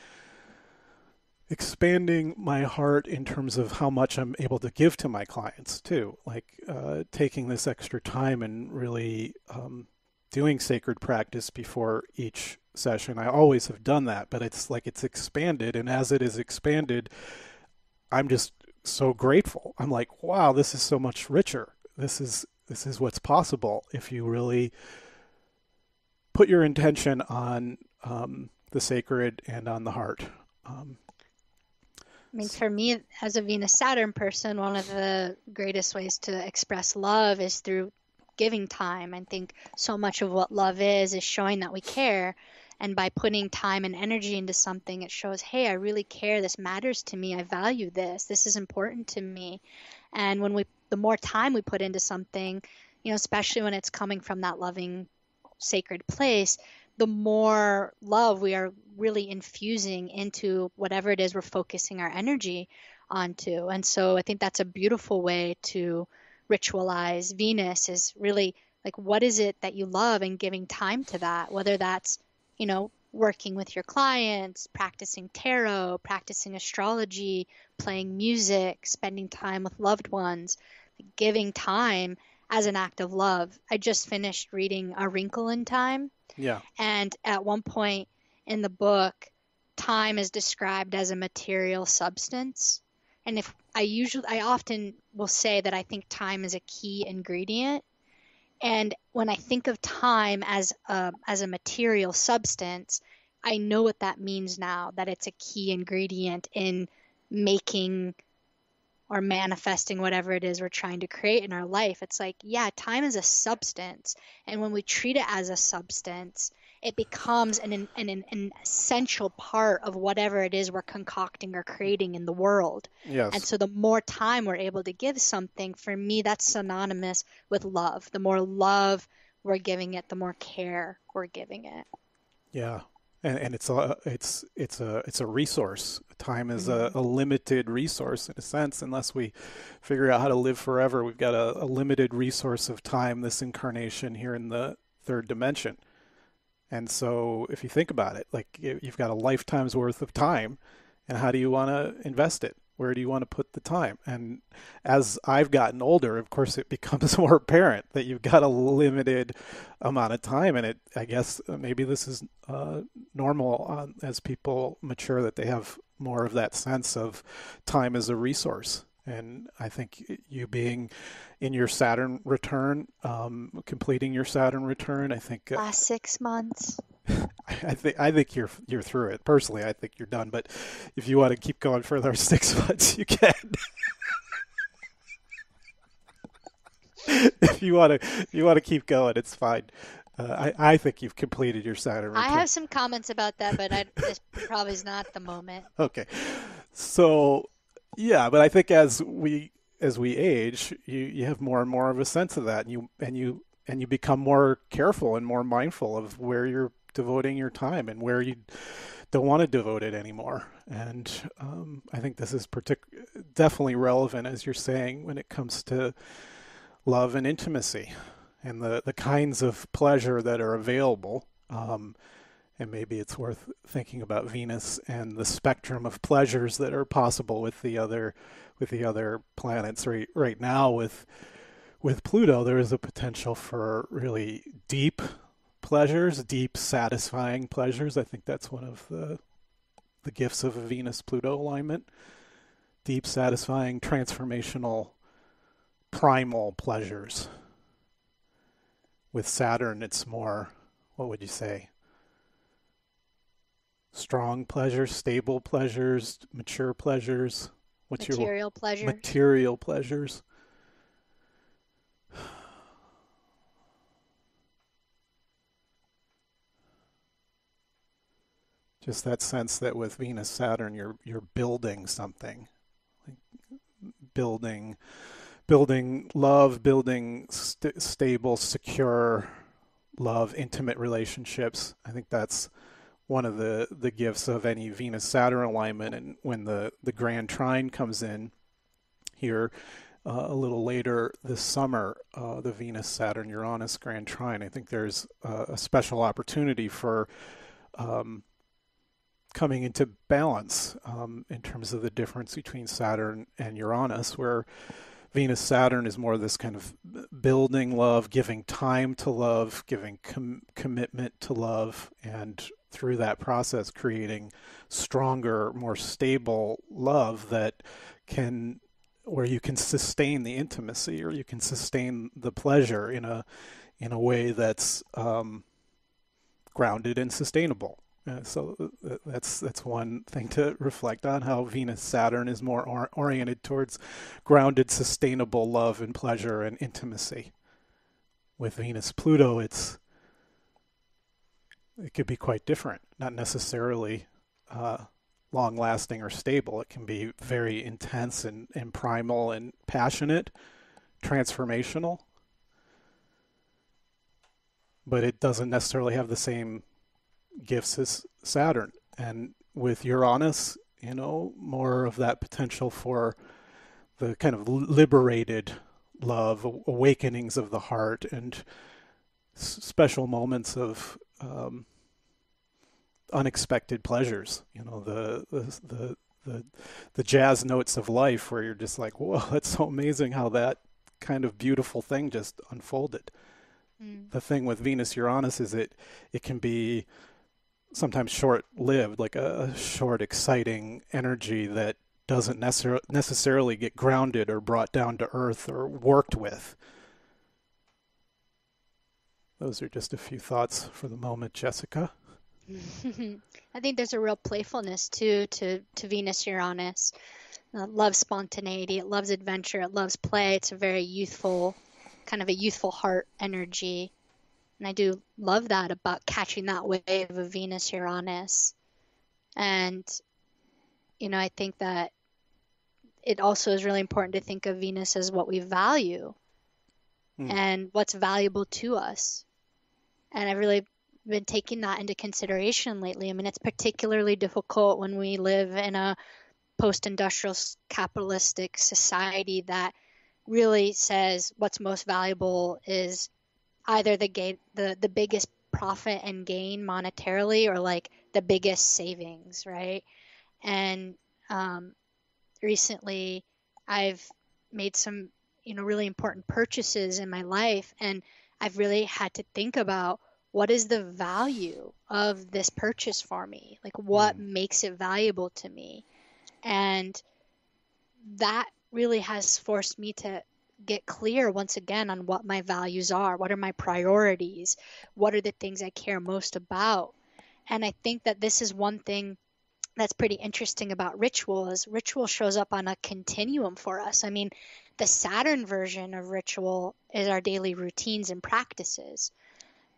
my heart in terms of how much I'm able to give to my clients too. Like taking this extra time and really doing sacred practice before each session. I always have done that, but it's like it's expanded, and as it is expanded, I'm just so grateful. I'm like, wow, this is so much richer. This is what's possible if you really put your intention on the sacred and on the heart. I mean, for me, as a Venus Saturn person, one of the greatest ways to express love is through giving time. I think so much of what love is showing that we care. And by putting time and energy into something, it shows, hey, I really care. This matters to me. I value this. This is important to me. And the more time we put into something, especially when it's coming from that loving, sacred place, the more love we are really infusing into whatever it is we're focusing our energy onto. And so I think that's a beautiful way to ritualize Venus, is really like, what is it that you love, and giving time to that, whether that's, working with your clients, practicing tarot, practicing astrology, playing music, spending time with loved ones, giving time as an act of love. I just finished reading A Wrinkle in Time. Yeah. And at one point in the book, time is described as a material substance. And I often will say that I think time is a key ingredient. And when I think of time as a material substance, I know what that means now, that it's a key ingredient in making or manifesting whatever it is we're trying to create in our life. It's like, yeah, time is a substance. And when we treat it as a substance, it becomes an essential part of whatever it is we're concocting or creating in the world. And Yes. so the more time we're able to give something, for me, that's synonymous with love. The more love we're giving it, the more care we're giving it. Yeah. And it's a resource. Time is Mm-hmm. a limited resource in a sense, unless we figure out how to live forever. We've got a limited resource of time, this incarnation here in the third dimension. And so if you think about it, like you've got a lifetime's worth of time, and how do you want to invest it? Where do you want to put the time? And as I've gotten older, of course, it becomes more apparent that you've got a limited amount of time. And I guess maybe this is normal as people mature, that they have more of that sense of time as a resource. And I think you being in your Saturn return, completing your Saturn return, I think Last 6 months. I think you're through it. Personally, I think you're done. But if you want to keep going for another 6 months, you can. If you want to keep going, it's fine. I think you've completed your Saturn I return. have some comments about that, but this probably is not the moment. Okay, so yeah, but I think as we age, you have more and more of a sense of that, and you become more careful and more mindful of where you're devoting your time and where you don't want to devote it anymore. And I think this is definitely relevant, as you're saying, when it comes to love and intimacy and the kinds of pleasure that are available. And maybe it's worth thinking about Venus and the spectrum of pleasures that are possible with the other planets. Right now with Pluto, there is a potential for really deep pleasures, deep satisfying pleasures. I think that's one of the gifts of a Venus-Pluto alignment. Deep, satisfying, transformational, primal pleasures. With Saturn, it's more, what would you say? Strong pleasures, stable pleasures, mature pleasures. What's your Material pleasures. material pleasures? Just that sense that with Venus Saturn, you're building something, like building love, building stable, secure love, intimate relationships. I think that's one of the gifts of any Venus Saturn alignment. And when the grand trine comes in here a little later this summer, the Venus Saturn Uranus grand trine, I think there's a special opportunity for coming into balance in terms of the difference between Saturn and Uranus, where Venus Saturn is more this kind of building love, giving time to love, giving commitment to love, and through that process creating stronger, more stable love that can, where you can sustain the intimacy, or you can sustain the pleasure in a way that's grounded and sustainable. So that's one thing to reflect on, how Venus Saturn is more oriented towards grounded, sustainable love and pleasure and intimacy. With Venus Pluto, it could be quite different, not necessarily long lasting or stable. It can be very intense and primal and passionate, transformational, but it doesn't necessarily have the same gifts as Saturn. And with Uranus, more of that potential for the kind of liberated love, awakenings of the heart, and special moments of unexpected pleasures. The jazz notes of life, where you're just like, whoa, that's so amazing how that kind of beautiful thing just unfolded. The thing with Venus Uranus is it can be sometimes short-lived, like a short, exciting energy that doesn't necessarily get grounded or brought down to earth or worked with. Those are just a few thoughts for the moment, Jessica. I think there's a real playfulness too to Venus Uranus. It loves spontaneity, it loves adventure, it loves play. It's a very youthful, kind of a youthful heart energy. And I do love that about catching that wave of Venus Uranus. And, I think that it also is really important to think of Venus as what we value and what's valuable to us. And I've really been taking that into consideration lately. I mean, it's particularly difficult when we live in a post-industrial capitalistic society that really says what's most valuable is either the biggest profit and gain monetarily or like the biggest savings, right? And recently I've made some, really important purchases in my life, and I've really had to think about what is the value of this purchase for me? Like what makes it valuable to me? And that really has forced me to get clear once again on what my values are. What are my priorities? What are the things I care most about? And I think that this is one thing that's pretty interesting about ritual is ritual shows up on a continuum for us. I mean, the Saturn version of ritual is our daily routines and practices.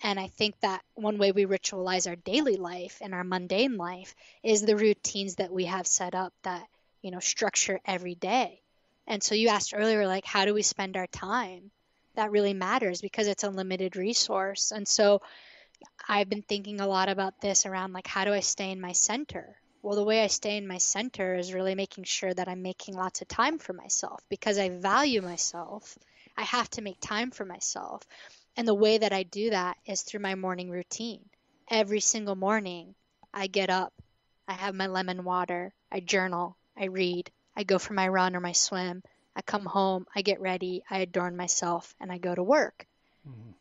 And I think that one way we ritualize our daily life and our mundane life is the routines that we have set up that, structure every day. And so you asked earlier, like, how do we spend our time? That really matters because it's a limited resource. And so I've been thinking a lot about this around, like, how do I stay in my center? Well, the way I stay in my center is really making sure that I'm making lots of time for myself because I value myself. I have to make time for myself. And the way that I do that is through my morning routine. Every single morning, I get up, I have my lemon water, I journal, I read, I go for my run or my swim, I come home, I get ready, I adorn myself, and I go to work.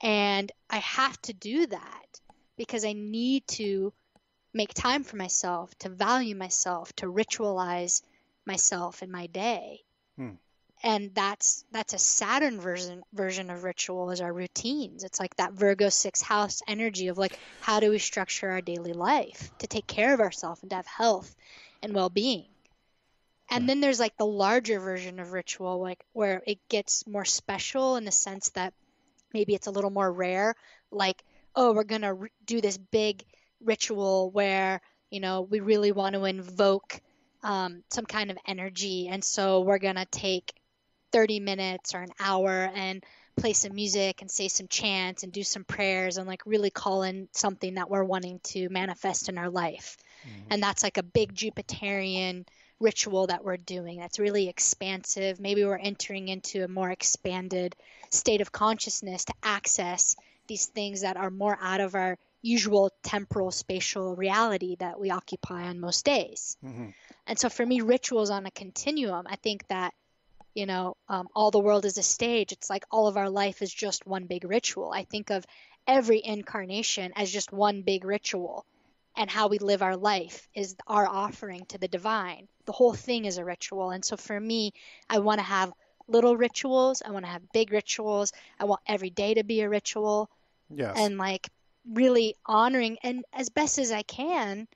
And I have to do that because I need to make time for myself, to value myself, to ritualize myself in my day. And that's a Saturn version of ritual is our routines. It's like that Virgo 6th house energy of like, how do we structure our daily life to take care of ourselves and to have health and well-being? And then there's like the larger version of ritual, like where it gets more special in the sense that maybe it's a little more rare. Like, oh, we're going to do this big ritual where, we really want to invoke some kind of energy. And so we're going to take 30 minutes or an hour and play some music and say some chants and do some prayers and like really call in something that we're wanting to manifest in our life. And that's like a big Jupiterian ritual that we're doing that's really expansive. Maybe we're entering into a more expanded state of consciousness to access these things that are more out of our usual temporal spatial reality that we occupy on most days. And so for me, rituals on a continuum, I think that all the world is a stage. It's like all of our life is just one big ritual. I think of every incarnation as just one big ritual, and how we live our life is our offering to the divine. The whole thing is a ritual. And so for me, I want to have little rituals. I want to have big rituals. I want every day to be a ritual. Yes. And like really honoring and as best as I can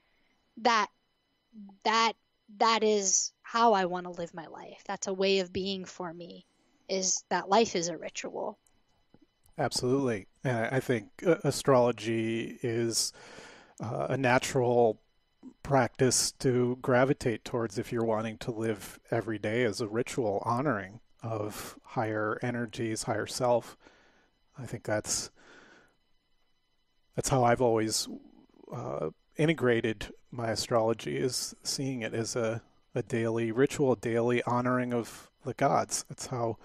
that is how I want to live my life. That's a way of being for me, is that life is a ritual. Absolutely. And I think astrology is a natural practice to gravitate towards if you're wanting to live every day as a ritual honoring of higher energies, higher self. I think that's how I've always integrated my astrology, is seeing it as a daily ritual, daily honoring of the gods. That's how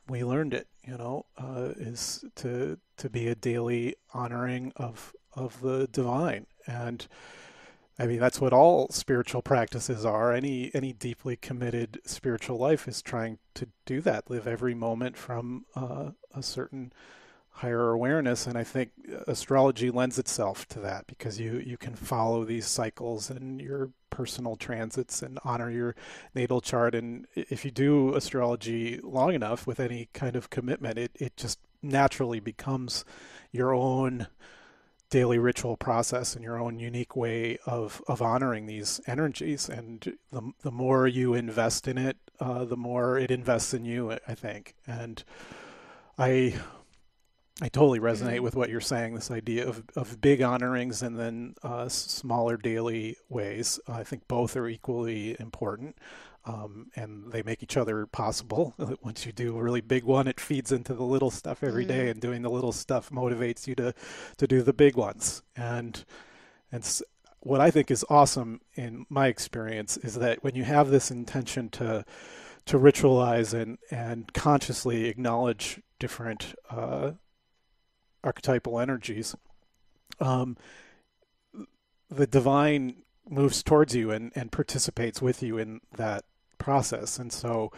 we learned it, is to be a daily honoring of the divine. And I mean, that's what all spiritual practices are. Any deeply committed spiritual life is trying to do that, live every moment from a certain higher awareness. And I think astrology lends itself to that because you can follow these cycles and your personal transits and honor your natal chart. And if you do astrology long enough with any kind of commitment, it just naturally becomes your own daily ritual process and your own unique way of honoring these energies. And the more you invest in it, the more it invests in you, I think. And I I totally resonate Mm, with what you're saying. This idea of big honorings and then smaller daily ways. I think both are equally important, and they make each other possible. Once you do a really big one, it feeds into the little stuff every day, mm, and doing the little stuff motivates you to do the big ones. And what I think is awesome in my experience is that when you have this intention to ritualize and consciously acknowledge different archetypal energies, um, the divine moves towards you and participates with you in that process. And so,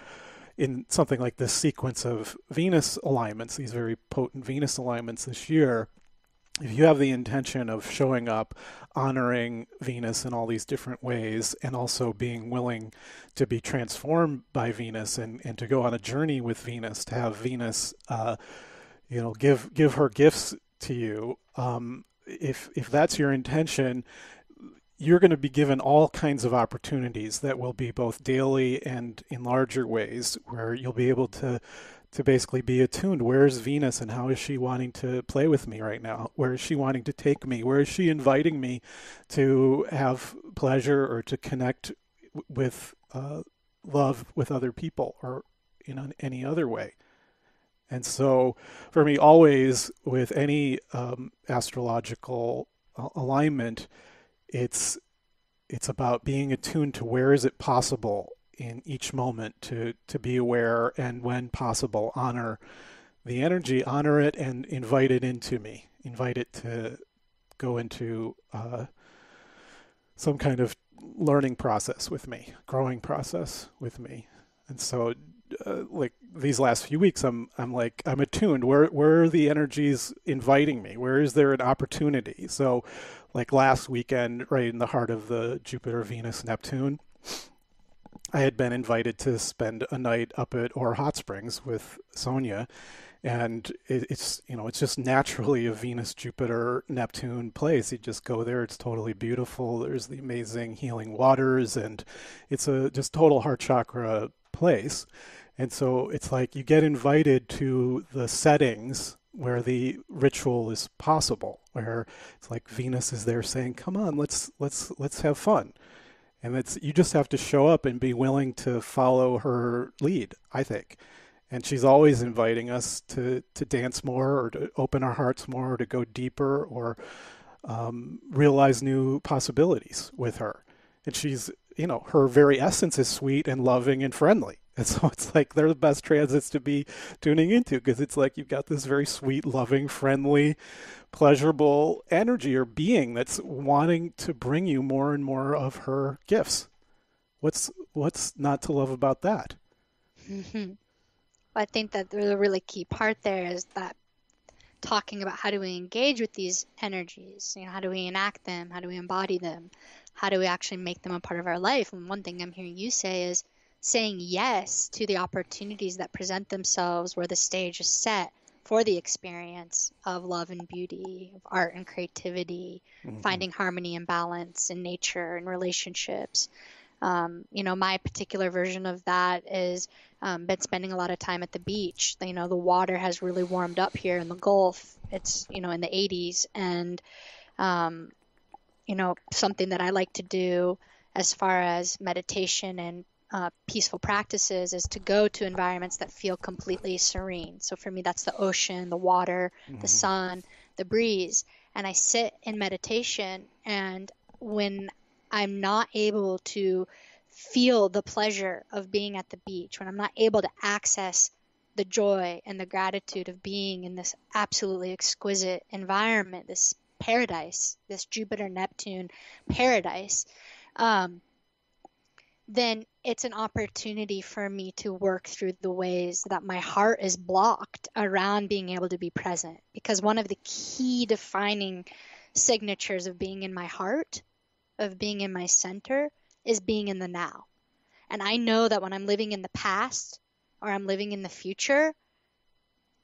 in something like this sequence of Venus alignments, these very potent Venus alignments this year, if you have the intention of showing up, honoring Venus in all these different ways, and also being willing to be transformed by Venus and to go on a journey with Venus, to have Venus give her gifts to you. If that's your intention, you're going to be given all kinds of opportunities that will be both daily and in larger ways, where you'll be able to basically be attuned. Where is Venus, and how is she wanting to play with me right now? Where is she wanting to take me? Where is she inviting me to have pleasure or to connect with love with other people, or in any other way? And so, for me, always with any astrological alignment, it's it's about being attuned to where is it possible in each moment to be aware, and when possible, honor the energy, honor it, and invite it into me, invite it to go into some kind of learning process with me, growing process with me. And so, like these last few weeks, I'm like I'm attuned. Where are the energies inviting me? Where is there an opportunity? So, like last weekend, right in the heart of the Jupiter, Venus, Neptune, I had been invited to spend a night up at Or Hot Springs with Sonia, and it's just naturally a Venus, Jupiter, Neptune place. You just go there; it's totally beautiful. There's the amazing healing waters, and it's a just total heart chakra place. And so it's like you get invited to the settings where the ritual is possible, where it's like Venus is there saying, "Come on, let's have fun." And it's you just have to show up and be willing to follow her lead, I think. And she's always inviting us to dance more, or to open our hearts more, or to go deeper, or realize new possibilities with her. And her very essence is sweet and loving and friendly. And so it's like they're the best transits to be tuning into, because it's like you've got this very sweet, loving, friendly, pleasurable energy or being that's wanting to bring you more and more of her gifts. What's not to love about that? mhm. I think that the really key part there is that talking about how do we engage with these energies, how do we enact them, how do we embody them, how do we actually make them a part of our life. And one thing I'm hearing you say is saying yes to the opportunities that present themselves where the stage is set for the experience of love and beauty, of art and creativity, Mm-hmm. finding harmony and balance in nature and relationships. My particular version of that is been spending a lot of time at the beach. The water has really warmed up here in the Gulf. It's, in the 80s. And, something that I like to do as far as meditation and peaceful practices is to go to environments that feel completely serene. So for me, that's the ocean, the water, the Mm-hmm. sun, the breeze. And I sit in meditation, and when I'm not able to feel the pleasure of being at the beach, when I'm not able to access the joy and the gratitude of being in this absolutely exquisite environment, this paradise, this Jupiter Neptune paradise, then it's an opportunity for me to work through the ways that my heart is blocked around being able to be present. Because one of the key defining signatures of being in my heart, of being in my center, is being in the now. And I know that when I'm living in the past or I'm living in the future,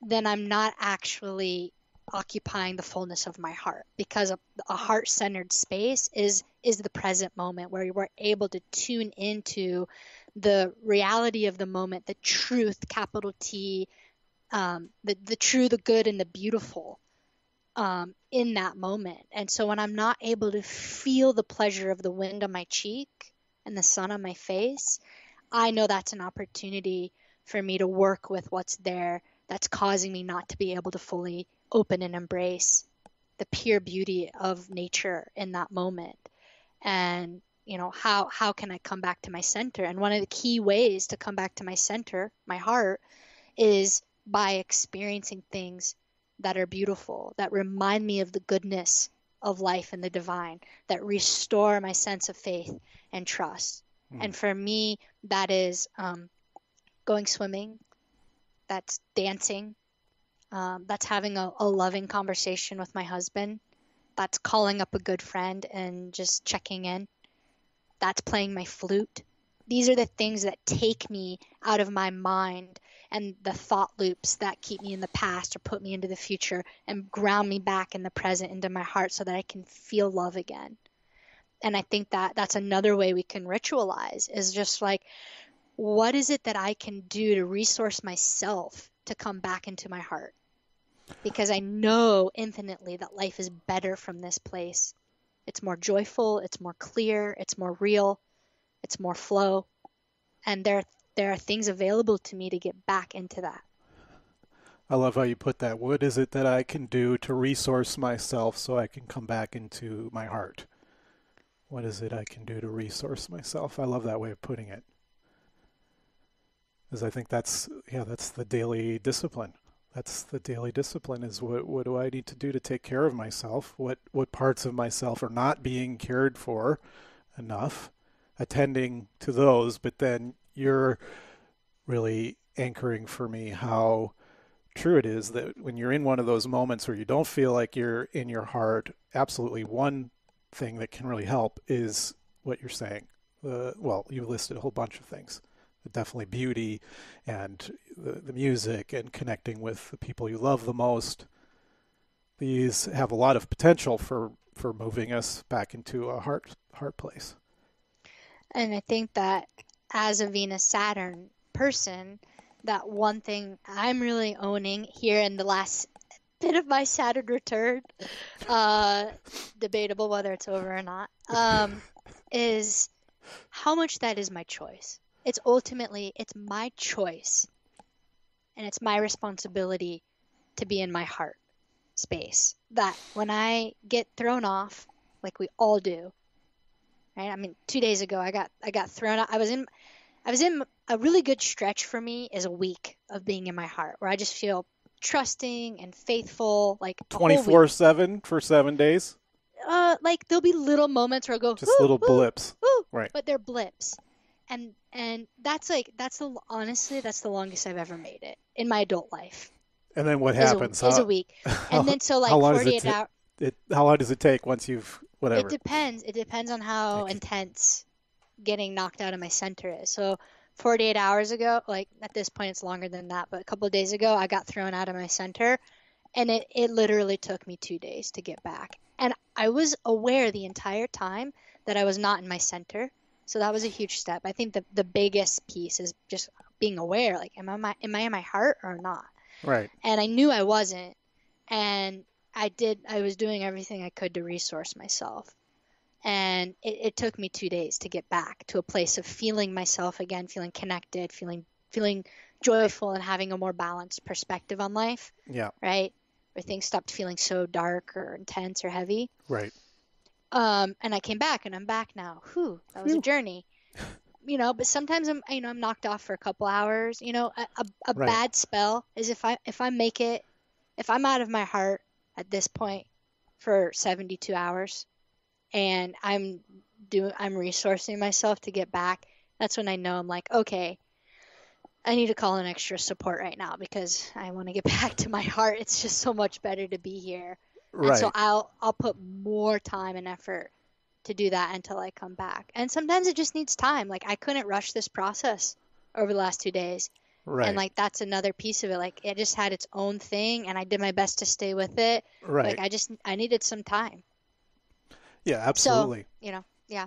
then I'm not actually occupying the fullness of my heart, because a heart-centered space is the present moment, where we're able to tune into the reality of the moment, the truth, capital T, the true, the good, and the beautiful in that moment. And so when I'm not able to feel the pleasure of the wind on my cheek and the sun on my face, I know that's an opportunity for me to work with what's there that's causing me not to be able to fully open and embrace the pure beauty of nature in that moment. And how can I come back to my center? And one of the key ways to come back to my center, my heart, is by experiencing things that are beautiful, that remind me of the goodness of life and the divine, that restore my sense of faith and trust. And for me, that is going swimming, that's dancing, that's having a loving conversation with my husband, that's calling up a good friend and just checking in, that's playing my flute. These are the things that take me out of my mind and the thought loops that keep me in the past or put me into the future, and ground me back in the present, into my heart, so that I can feel love again. And I think that that's another way we can ritualize, is just like, what is it that I can do to resource myself to come back into my heart? Because I know infinitely that life is better from this place. It's more joyful, it's more clear, it's more real, it's more flow. And there are things available to me to get back into that. I love how you put that. What is it that I can do to resource myself so I can come back into my heart? What is it I can do to resource myself? I love that way of putting it. Because I think that's the daily discipline. That's the daily discipline, is what do I need to do to take care of myself? What parts of myself are not being cared for enough? Attending to those, but then you're really anchoring for me how true it is that when you're in one of those moments where you don't feel like you're in your heart, absolutely one thing that can really help is what you're saying. Well, you listed a whole bunch of things. Definitely beauty and the music and connecting with the people you love the most. These have a lot of potential for moving us back into a heart place. And I think that as a Venus-Saturn person, that one thing I'm really owning here in the last bit of my Saturn return, debatable whether it's over or not, is how much that is my choice. It's my choice, and it's my responsibility to be in my heart space. That when I get thrown off, like we all do, right? I mean, 2 days ago I got thrown out. I was in a really good stretch for me is a week of being in my heart, where I just feel trusting and faithful, like 24/7 for 7 days. Like there'll be little moments where I'll go, just little blips, right? But they're blips. And honestly, that's the longest I've ever made it in my adult life. And then what happens? Is a week. And then so like 48 hours. How long does it take once you've whatever? It depends. It depends on how intense getting knocked out of my center is. So 48 hours ago, like at this point it's longer than that, but a couple of days ago I got thrown out of my center, and it literally took me 2 days to get back. And I was aware the entire time that I was not in my center. So that was a huge step. I think the biggest piece is just being aware, like, am I in my heart or not? Right. And I knew I wasn't. And I was doing everything I could to resource myself. And it took me 2 days to get back to a place of feeling myself again, feeling connected, feeling joyful, and having a more balanced perspective on life. Yeah. Right? Where things stopped feeling so dark or intense or heavy. Right. And I came back, and I'm back now. That was a journey, but sometimes I'm knocked off for a couple hours. A bad spell is if I'm out of my heart at this point for 72 hours, and I'm resourcing myself to get back. That's when I know I'm like, okay, I need to call in extra support right now, because I want to get back to my heart. It's just so much better to be here. Right. And so I'll put more time and effort to do that until I come back. And sometimes it just needs time. Like I couldn't rush this process over the last 2 days. And Right. like that's another piece of it. Like it just had its own thing and I did my best to stay with it. But like Right. I needed some time. Yeah, So, absolutely. yeah.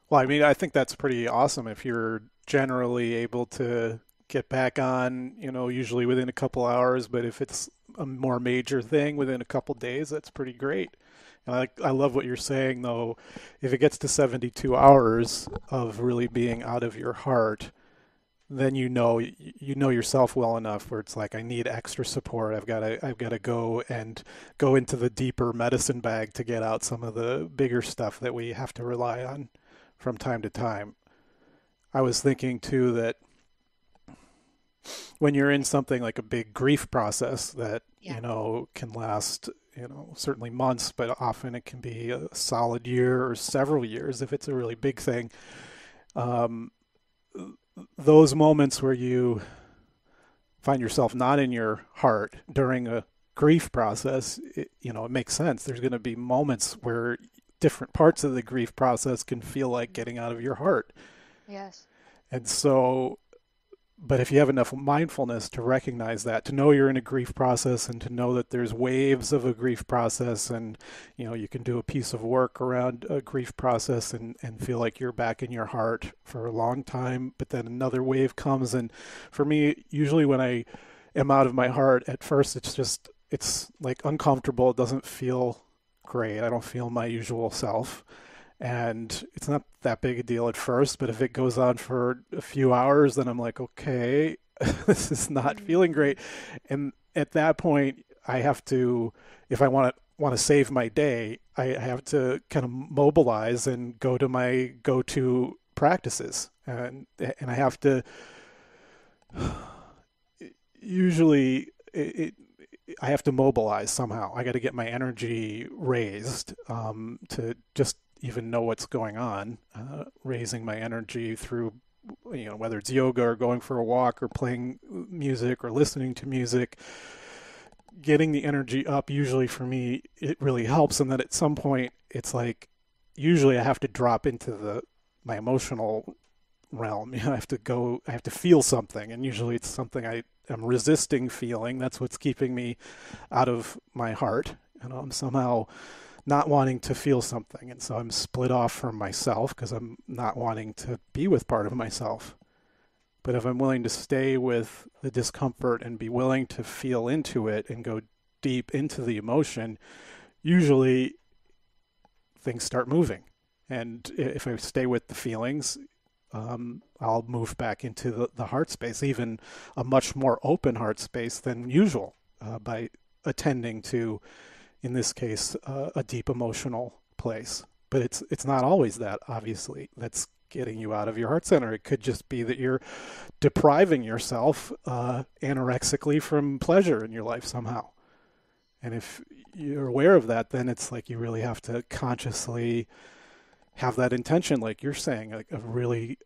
Well, I mean, I think that's pretty awesome if you're generally able to get back on, usually within a couple hours, but if it's a more major thing within a couple days, that's pretty great. And I love what you're saying though. If it gets to 72 hours of really being out of your heart, then you know yourself well enough where it's like I need extra support. I've got to go into the deeper medicine bag to get out some of the bigger stuff that we have to rely on from time to time. I was thinking too that when you're in something like a big grief process that, Yeah. can last, certainly months, but often it can be a solid year or several years if it's a really big thing. Um, those moments where you find yourself not in your heart during a grief process, it makes sense. There's going to be moments where different parts of the grief process can feel like getting out of your heart. Yes. And so, but if you have enough mindfulness to recognize that, to know you're in a grief process and to know that there's waves of a grief process and, you can do a piece of work around a grief process and feel like you're back in your heart for a long time, but then another wave comes. And for me, usually when I am out of my heart, at first it's like uncomfortable. It doesn't feel great. I don't feel my usual self. And it's not that big a deal at first, but if it goes on for a few hours, then I'm like, okay, this is not feeling great. And at that point, I have to, if I want to save my day, I have to kind of mobilize and go to my go-to practices, and I have to usually I have to mobilize somehow. I got to get my energy raised to just even know what's going on. Raising my energy through, whether it's yoga or going for a walk or playing music or listening to music. Getting the energy up, usually for me, it really helps. And then at some point, it's like, usually I have to drop into my emotional realm. I have to feel something, and usually it's something I am resisting feeling. That's what's keeping me out of my heart. I'm somehow not wanting to feel something, and so I'm split off from myself because I'm not wanting to be with part of myself. But if I'm willing to stay with the discomfort and be willing to feel into it and go deep into the emotion, usually things start moving. And if I stay with the feelings, I'll move back into the heart space, even a much more open heart space than usual, by attending to, in this case, a deep emotional place. But it's not always that, obviously, that's getting you out of your heart center. It could just be that you're depriving yourself anorexically from pleasure in your life somehow. And if you're aware of that, then it's like you really have to consciously have that intention, like you're saying, like a really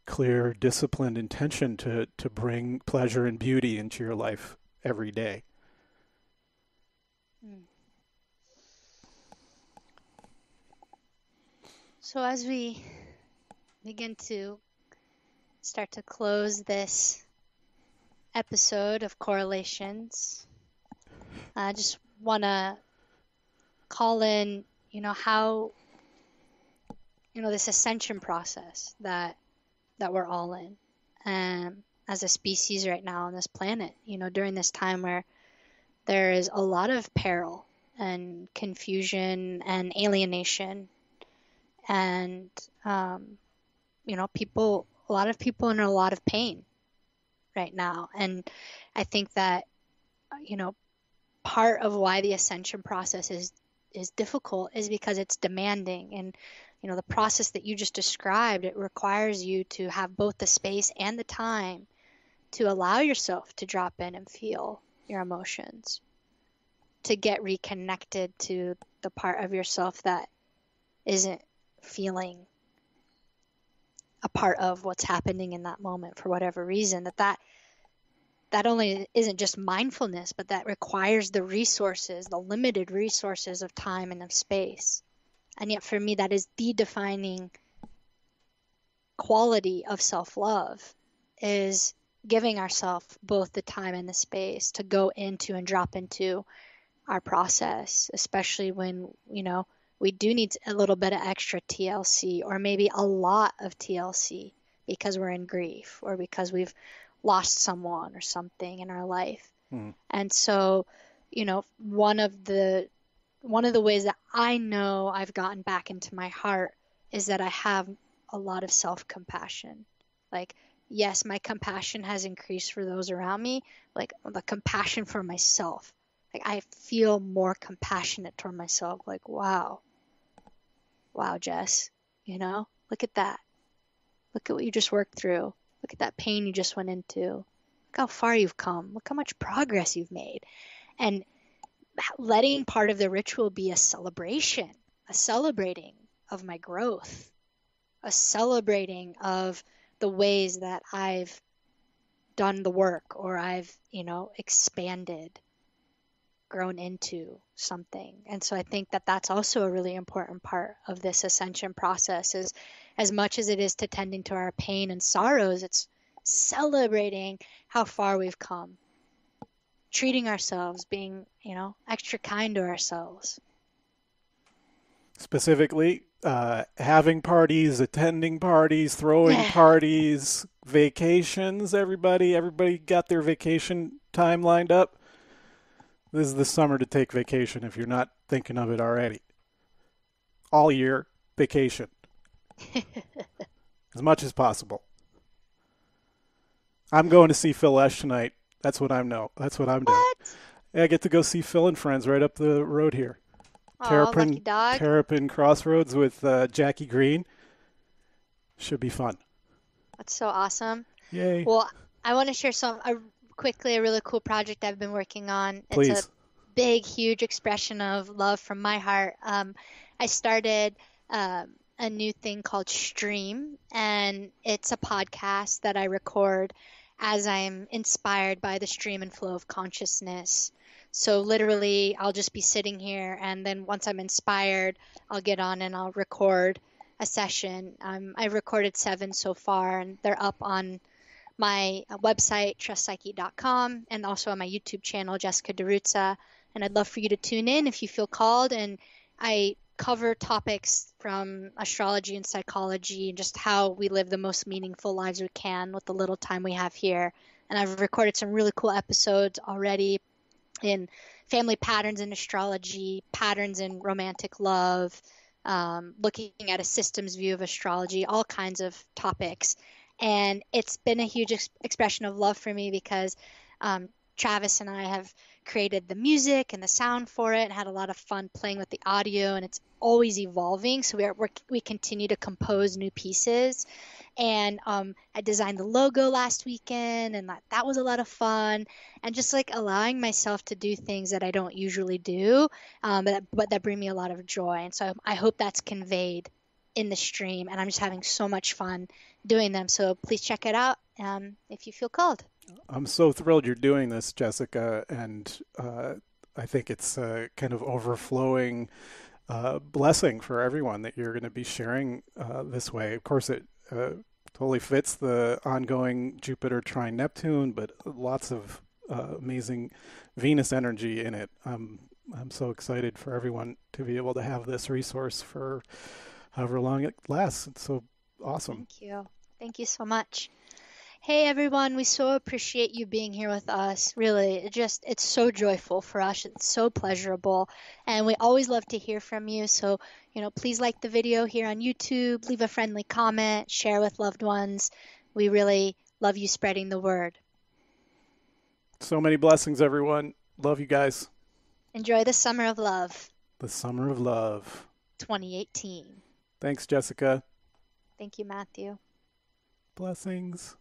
clear, disciplined intention to bring pleasure and beauty into your life every day. So as we begin to start to close this episode of Correlations, I just want to call in, how, this ascension process that we're all in as a species right now on this planet, during this time where there is a lot of peril and confusion and alienation and, a lot of people in a lot of pain right now. And I think that, part of why the ascension process is difficult is because it's demanding. And, the process that you just described, it requires you to have both the space and the time to allow yourself to drop in and feel your emotions, to get reconnected to the part of yourself that isn't feeling a part of what's happening in that moment for whatever reason. That only isn't just mindfulness, but that requires the resources, the limited resources of time and of space. And yet for me, that is the defining quality of self-love, is giving ourselves both the time and the space to go into and drop into our process, especially when, we do need a little bit of extra TLC, or maybe a lot of TLC because we're in grief or because we've lost someone or something in our life. And so, one of the ways that I know I've gotten back into my heart is that I have a lot of self-compassion. Like, yes, my compassion has increased for those around me, like the compassion for myself. Like, I feel more compassionate toward myself. Like, wow, Jess, look at that. Look at what you just worked through. Look at that pain you just went into. Look how far you've come. Look how much progress you've made. And letting part of the ritual be a celebration, a celebrating of my growth, a celebrating of the ways that I've done the work, or I've, expanded, grown into something. And so I think that that's also a really important part of this ascension process, is as much as it is to tending to our pain and sorrows, it's celebrating how far we've come, treating ourselves, being, extra kind to ourselves. Specifically, having parties, attending parties, throwing parties, vacations. Everybody got their vacation time lined up. This is the summer to take vacation if you're not thinking of it already. All year vacation. As much as possible. I'm going to see Phil Esch tonight. That's what I'm doing. What? Yeah, I get to go see Phil and friends right up the road here. Oh, lucky dog. Terrapin Crossroads with Jackie Green. Should be fun. That's so awesome. Yay. Well, I want to share quickly a really cool project I've been working on. Please. It's a big, huge expression of love from my heart. I started a new thing called Stream, and it's a podcast that I record as I'm inspired by the stream and flow of consciousness. So literally, I'll just be sitting here, and then once I'm inspired, I'll get on and I'll record a session. I've recorded 7 so far, and they're up on my website, trustpsyche.com, and also on my YouTube channel, Jessica DiRuzza. And I'd love for you to tune in if you feel called. And I cover topics from astrology and psychology and just how we live the most meaningful lives we can with the little time we have here. And I've recorded some really cool episodes already in family patterns in astrology, patterns in romantic love, looking at a systems view of astrology, all kinds of topics. And it's been a huge expression of love for me because Travis and I have created the music and the sound for it and had a lot of fun playing with the audio, and it's always evolving. So we continue to compose new pieces. And I designed the logo last weekend, and that was a lot of fun. And just like allowing myself to do things that I don't usually do, but that bring me a lot of joy. And so I hope that's conveyed in the stream, and I'm just having so much fun doing them. So please check it out if you feel called. I'm so thrilled you're doing this, Jessica, and I think it's a kind of overflowing blessing for everyone that you're going to be sharing this way. Of course, it totally fits the ongoing Jupiter trine Neptune, but lots of amazing Venus energy in it. I'm so excited for everyone to be able to have this resource for however long it lasts. It's so awesome. Thank you. Thank you so much. Hey everyone, we so appreciate you being here with us. Really, it's so joyful for us. It's so pleasurable. And we always love to hear from you. So, please like the video here on YouTube, leave a friendly comment, share with loved ones. We really love you spreading the word. So many blessings, everyone. Love you guys. Enjoy the summer of love. The summer of love. 2018. Thanks, Jessica. Thank you, Matthew. Blessings.